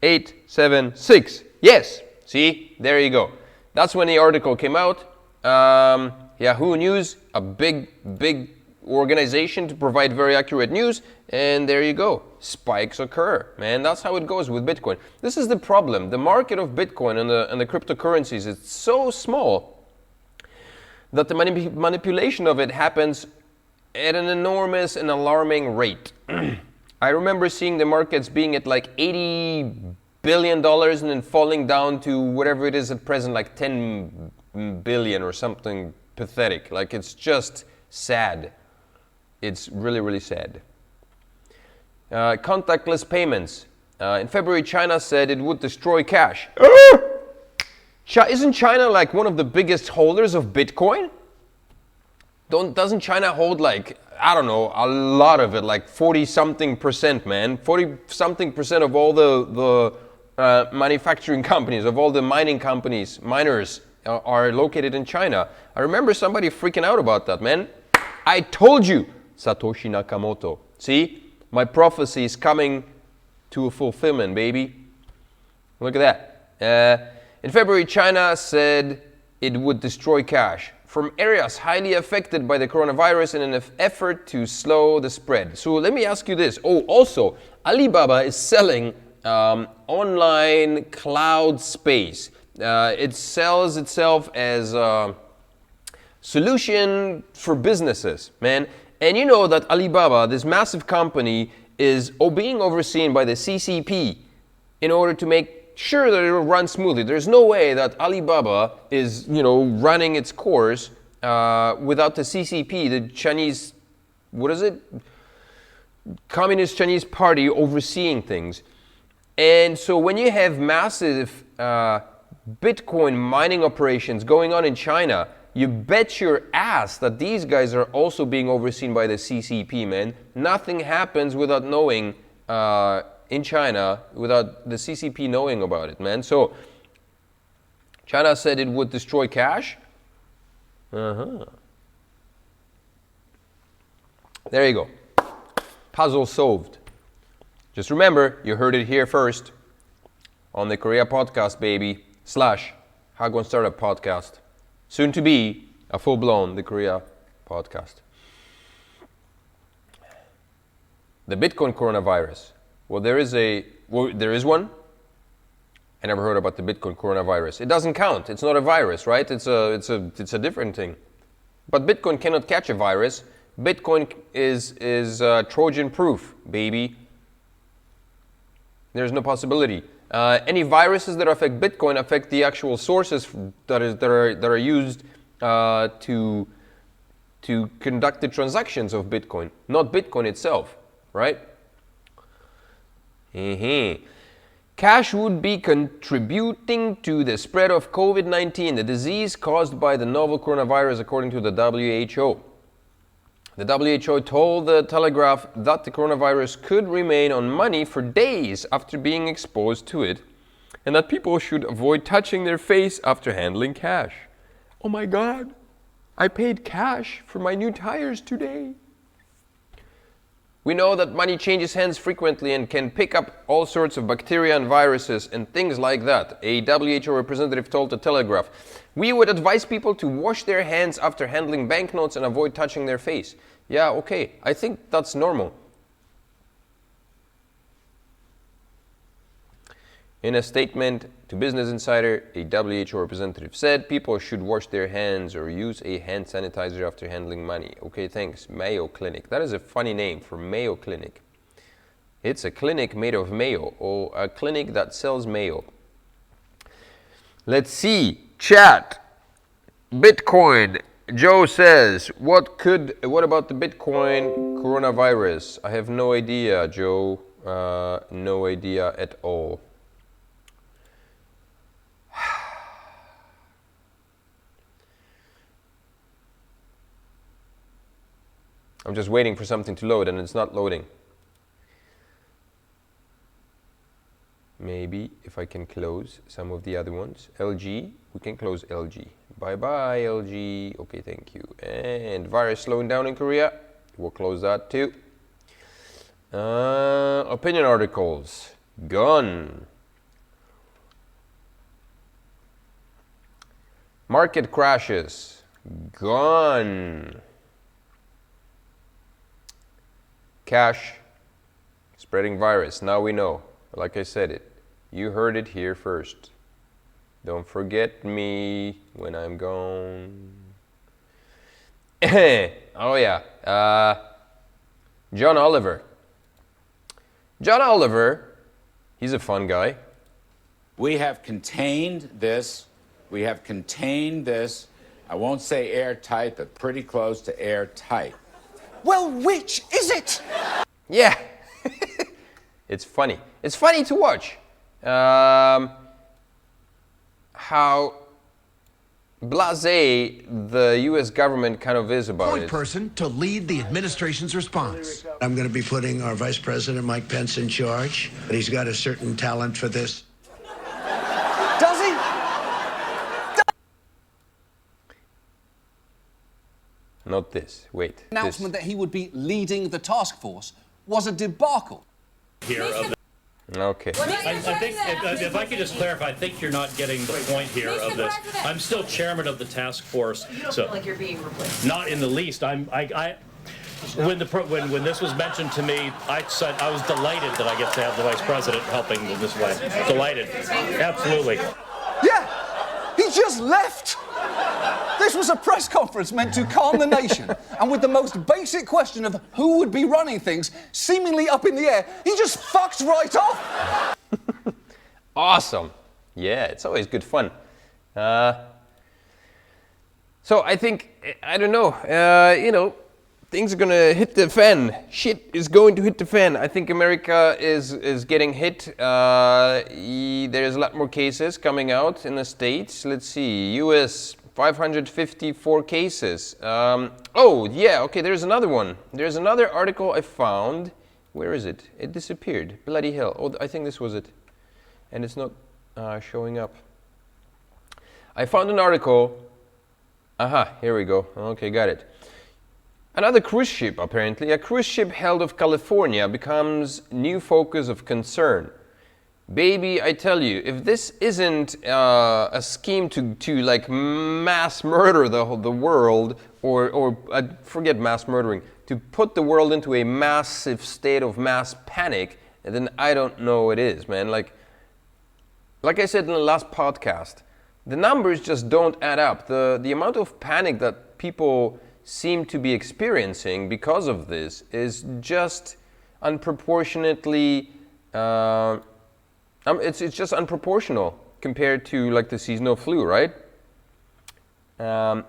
8/7/6. Yes. See, there you go. That's when the article came out. Yahoo News, a big organization to provide very accurate news, and there you go. Spikes occur, man. That's how it goes with Bitcoin. This is the problem. The market of Bitcoin and the cryptocurrencies is so small that the manipulation of it happens at an enormous and alarming rate. I remember seeing the markets being at like $80 billion and then falling down to whatever it is at present, like 10 billion or something pathetic. Like, it's just sad. It's really, really sad. Contactless payments. In February, China said it would destroy cash. Isn't China like one of the biggest holders of Bitcoin? Doesn't China hold like, I don't know, a lot of it, like 40-something%, man. 40-something% of all the manufacturing companies, of all the mining companies, miners are located in China. I remember somebody freaking out about that, man. I told you, Satoshi Nakamoto. See, my prophecy is coming to a fulfillment, baby. Look at that. In February, China said it would destroy cash from areas highly affected by the coronavirus in an effort to slow the spread. So let me ask you this. Oh, also, Alibaba is selling online cloud space. It sells itself as a solution for businesses, man. And you know that Alibaba, this massive company, is being overseen by the CCP in order to make sure that it will run smoothly. There's no way that Alibaba is, running its course without the CCP, the Chinese, Communist Chinese Party overseeing things. And so when you have massive Bitcoin mining operations going on in China, you bet your ass that these guys are also being overseen by the CCP, man. Nothing happens without knowing in China, without the CCP knowing about it, man. So China said it would destroy cash. There you go. Puzzle solved. Just remember, you heard it here first on the Korea podcast, baby, / Hagwon Startup podcast. Soon to be a full-blown The Korea podcast. The Bitcoin coronavirus. Well, there is one. I never heard about the Bitcoin coronavirus. It doesn't count. It's not a virus, right? It's a different thing. But Bitcoin cannot catch a virus. Bitcoin is Trojan-proof, baby. There's no possibility. Any viruses that affect Bitcoin affect the actual sources that are used to conduct the transactions of Bitcoin, not Bitcoin itself, right? Cash would be contributing to the spread of COVID-19, the disease caused by the novel coronavirus, according to the WHO. The WHO told the Telegraph that the coronavirus could remain on money for days after being exposed to it, and that people should avoid touching their face after handling cash. Oh my God, I paid cash for my new tires today. We know that money changes hands frequently and can pick up all sorts of bacteria and viruses and things like that, a WHO representative told the Telegraph. We would advise people to wash their hands after handling banknotes and avoid touching their face. Yeah, okay, I think that's normal. In a statement to Business Insider, a WHO representative said people should wash their hands or use a hand sanitizer after handling money. Okay, thanks. Mayo Clinic. That is a funny name for Mayo Clinic. It's a clinic made of mayo, or a clinic that sells mayo. Let's see. Chat. Bitcoin. Joe says, what about the Bitcoin coronavirus? I have no idea, Joe. No idea at all. I'm just waiting for something to load and it's not loading. Maybe if I can close some of the other ones. LG, we can close LG. Bye-bye, LG. Okay, thank you. And virus slowing down in Korea. We'll close that too. Opinion articles. Gone. Market crashes. Gone. Cash. Spreading virus. Now we know. Like I said it. You heard it here first. Don't forget me when I'm gone. Oh yeah, John Oliver. John Oliver, he's a fun guy. We have contained this. We have contained this. I won't say airtight, but pretty close to airtight. Well, which is it? Yeah, it's funny. It's funny to watch how blasé the U.S. government kind of is about Point it. person to lead the administration's response. I'm going to be putting our Vice President, Mike Pence, in charge. But he's got a certain talent for this. Does he? Not this. Wait. Announcement that he would be leading the task force was a debacle. Okay. I think, if I could just clarify, I think you're not getting the point here of this. I'm still chairman of the task force. You don't So feel like you're being replaced. not in the least. When this was mentioned to me, I said I was delighted that I get to have the vice president helping in this way. Delighted. Absolutely. Yeah, he just left. This was a press conference meant to calm the nation, and with the most basic question of who would be running things seemingly up in the air, he just fucked right off. Awesome. Yeah, it's always good fun. So I think, I don't know, things are gonna hit the fan. Shit is going to hit the fan. I think America is getting hit. There's a lot more cases coming out in the States. Let's see, US 554 cases. Oh yeah, okay, there's another one. There's another article I found. Where is it? It disappeared. Bloody hell. Oh, I think this was it. And it's not showing up. I found an article. Aha, here we go. Okay, got it. Another cruise ship, apparently. A cruise ship held of California becomes new focus of concern. Baby, I tell you, if this isn't a scheme to like mass murder the world, or forget mass murdering, to put the world into a massive state of mass panic, then I don't know what it is, man. Like I said in the last podcast, the numbers just don't add up. The amount of panic that people seem to be experiencing because of this is just unproportionately. It's just unproportional compared to like the seasonal flu, right?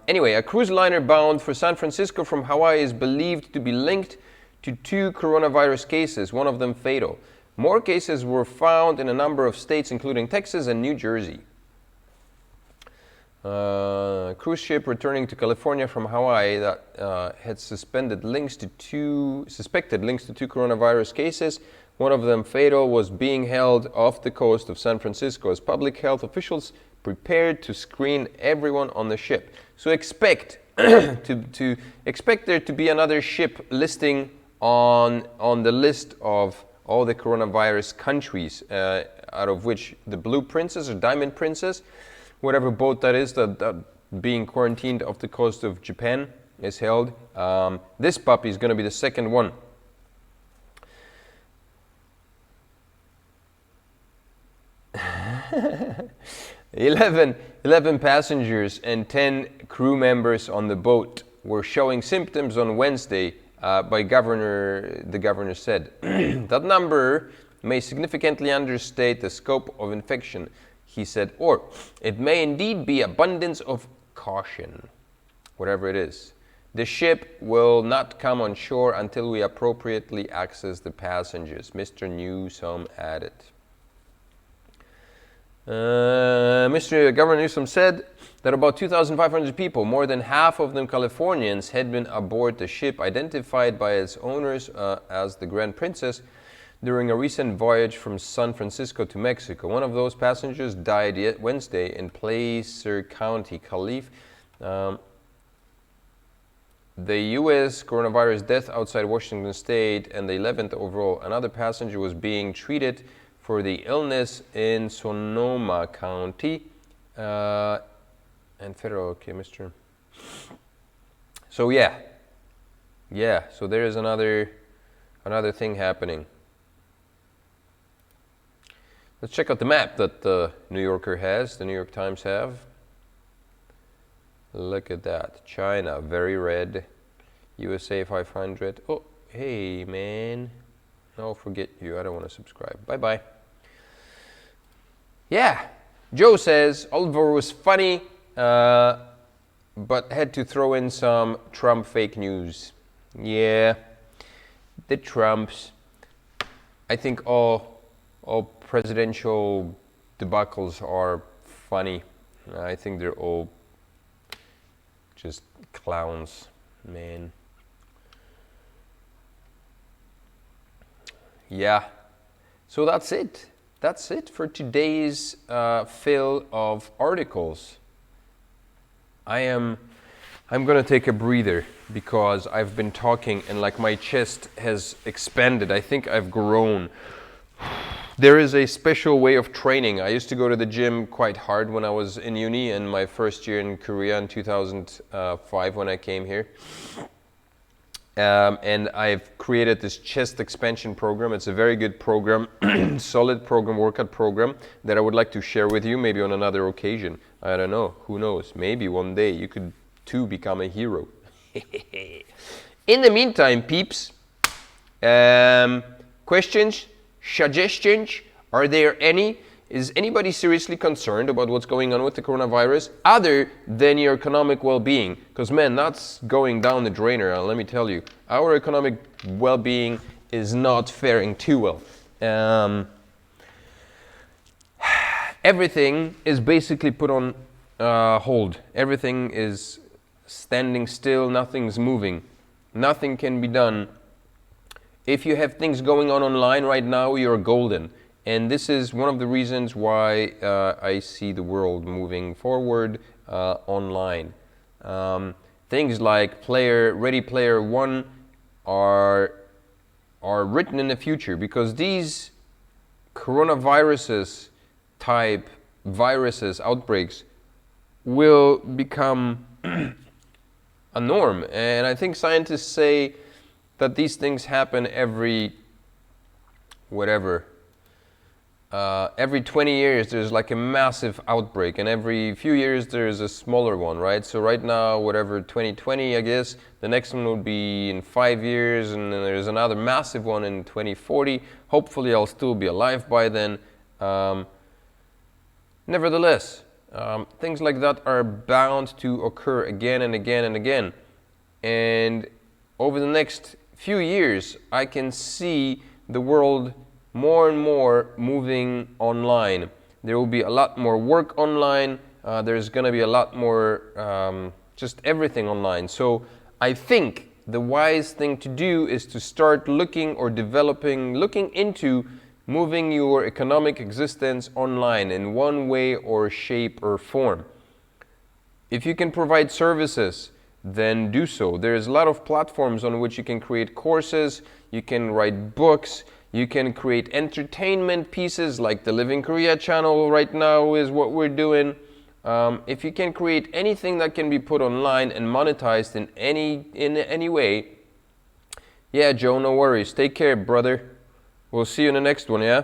Anyway, a cruise liner bound for San Francisco from Hawaii is believed to be linked to 2 coronavirus cases, one of them fatal. More cases were found in a number of states, including Texas and New Jersey. Cruise ship returning to California from Hawaii that had suspected links to 2 coronavirus cases. One of them fatal, was being held off the coast of San Francisco as public health officials prepared to screen everyone on the ship. So expect expect there to be another ship listing on the list of all the coronavirus countries, out of which the Blue Princess or Diamond Princess, whatever boat that is, that being quarantined off the coast of Japan is held. This puppy is going to be the second one. 11 passengers and 10 crew members on the boat were showing symptoms on Wednesday, the governor said. That number may significantly understate the scope of infection, he said, or it may indeed be abundance of caution, whatever it is. The ship will not come on shore until we appropriately access the passengers, Mr. Newsom added. Mr. Governor Newsom said that about 2,500 people, more than half of them Californians, had been aboard the ship, identified by its owners as the Grand Princess, during a recent voyage from San Francisco to Mexico. One of those passengers died Wednesday in Placer County, Calif. The U.S. coronavirus death outside Washington State, and the 11th overall. Another passenger was being treated for the illness in Sonoma County and federal. Okay, Mr. So yeah, so there is another thing happening. Let's check out the map that the New Yorker has, the New York Times have. Look at that. China, very red. USA 500. Oh, hey, man. No, forget you. I don't want to subscribe. Bye-bye. Yeah. Joe says, Oliver was funny, but had to throw in some Trump fake news. Yeah. The Trumps. I think all presidential debacles are funny. I think they're all just clowns, man. Yeah. So that's it. That's it for today's fill of articles. I'm gonna take a breather because I've been talking and like my chest has expanded. I think I've grown. There is a special way of training. I used to go to the gym quite hard when I was in uni and my first year in Korea in 2005 when I came here. And I've created this chest expansion program. It's a very good program, solid program, workout program that I would like to share with you maybe on another occasion. I don't know, who knows? Maybe one day you could too become a hero. In the meantime, peeps, questions, suggestions, are there any? Is anybody seriously concerned about what's going on with the coronavirus other than your economic well-being? Because man, that's going down the drainer, let me tell you. Our economic well-being is not faring too well. Everything is basically put on hold. Everything is standing still, nothing's moving. Nothing can be done. If you have things going on online right now, you're golden. And this is one of the reasons why I see the world moving forward online. Things like Ready Player One are written in the future because these coronaviruses type viruses, outbreaks, will become a norm. And I think scientists say that these things happen every 20 years there's like a massive outbreak, and every few years there's a smaller one, right? So right now, 2020, I guess, the next one would be in 5 years, and then there's another massive one in 2040. Hopefully I'll still be alive by then. Nevertheless, things like that are bound to occur again and again and again. And over the next few years, I can see the world more and more moving online. There will be a lot more work online. There's going to be a lot more just everything online. So I think the wise thing to do is to start looking into moving your economic existence online in one way or shape or form. If you can provide services, then do so. There's a lot of platforms on which you can create courses, you can write books, you can create entertainment pieces like the Live in Korea channel right now is what we're doing. If you can create anything that can be put online and monetized in any way, yeah, Joe, no worries. Take care, brother. We'll see you in the next one, yeah?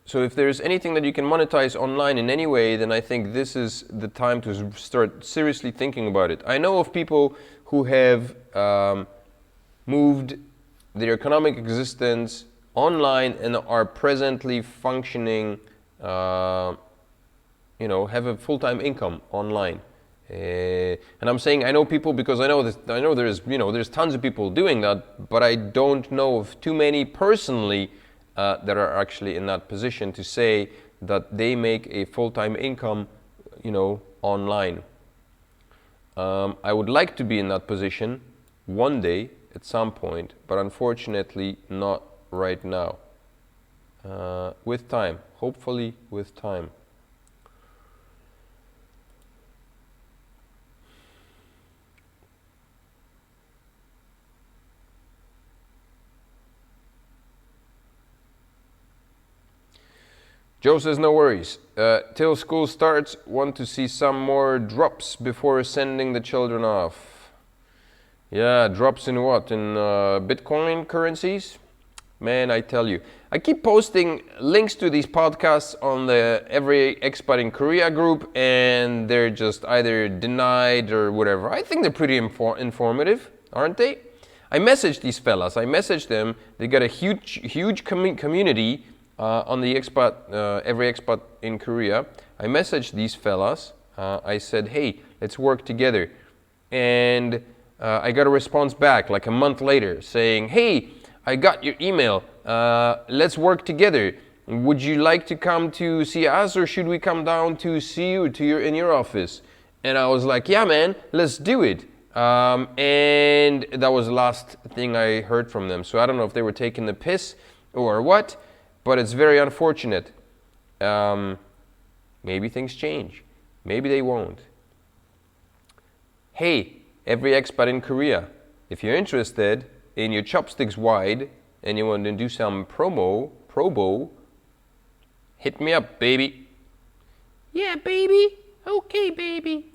So if there's anything that you can monetize online in any way, then I think this is the time to start seriously thinking about it. I know of people who have moved their economic existence online and are presently functioning, have a full-time income online. And I'm saying I know people because I know there's tons of people doing that, but I don't know of too many personally that are actually in that position to say that they make a full-time income, online. I would like to be in that position one day at some point, but unfortunately not right now. With time, hopefully with time. Joe says no worries. Till school starts, want to see some more drops before sending the children off. Yeah, drops in what? In Bitcoin currencies? Man, I tell you. I keep posting links to these podcasts on the Every Expat in Korea group, and they're just either denied or whatever. I think they're pretty informative, aren't they? I messaged these fellas. I messaged them. They got a huge community on the Every Expat in Korea. I messaged these fellas. I said, hey, let's work together. And I got a response back like a month later saying, hey, I got your email. Let's work together. Would you like to come to see us, or should we come down to see you in your office? And I was like, yeah, man, let's do it. And that was the last thing I heard from them. So I don't know if they were taking the piss or what, but it's very unfortunate. Maybe things change. Maybe they won't. Hey, every expat in Korea, if you're interested in your chopsticks wide and you want to do some promo, hit me up, baby. Yeah, baby. Okay, baby.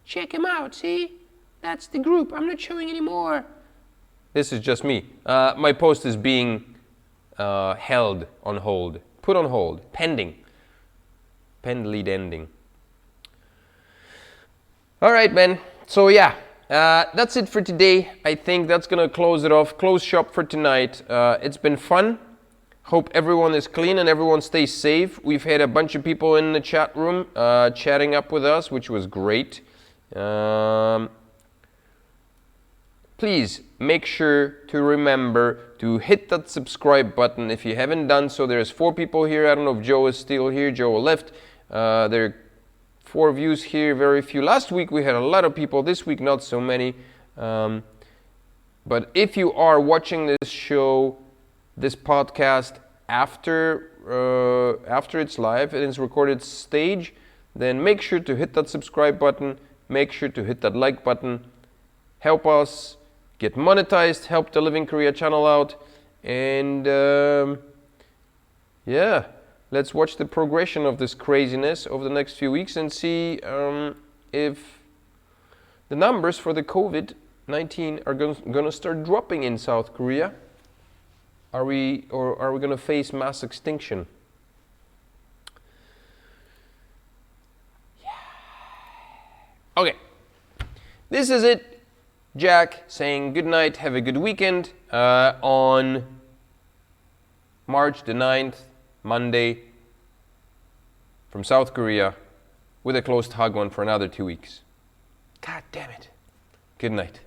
Check him out, see? That's the group. I'm not showing anymore. This is just me. My post is being held on hold. Put on hold. Pending. Lead ending. All right, man. So yeah, that's it for today. I think that's gonna close it off. Close shop for tonight. It's been fun. Hope everyone is clean and everyone stays safe. We've had a bunch of people in the chat room chatting up with us, which was great. Please make sure to remember to hit that subscribe button if you haven't done so. There's 4 people here. I don't know if Joe is still here. Joe left. There are 4 views here, very few. Last week we had a lot of people. This week not so many. But if you are watching this show, this podcast after it's live and it's recorded stage, then make sure to hit that subscribe button. Make sure to hit that like button. Help us get monetized, help the Live in Korea channel out, and yeah, let's watch the progression of this craziness over the next few weeks and see if the numbers for the COVID-19 are going to start dropping in South Korea. Are we going to face mass extinction? Yeah. Okay, this is it. Jack saying good night, have a good weekend on March the 9th, Monday, from South Korea with a closed Hagwon for another 2 weeks. God damn it. Good night.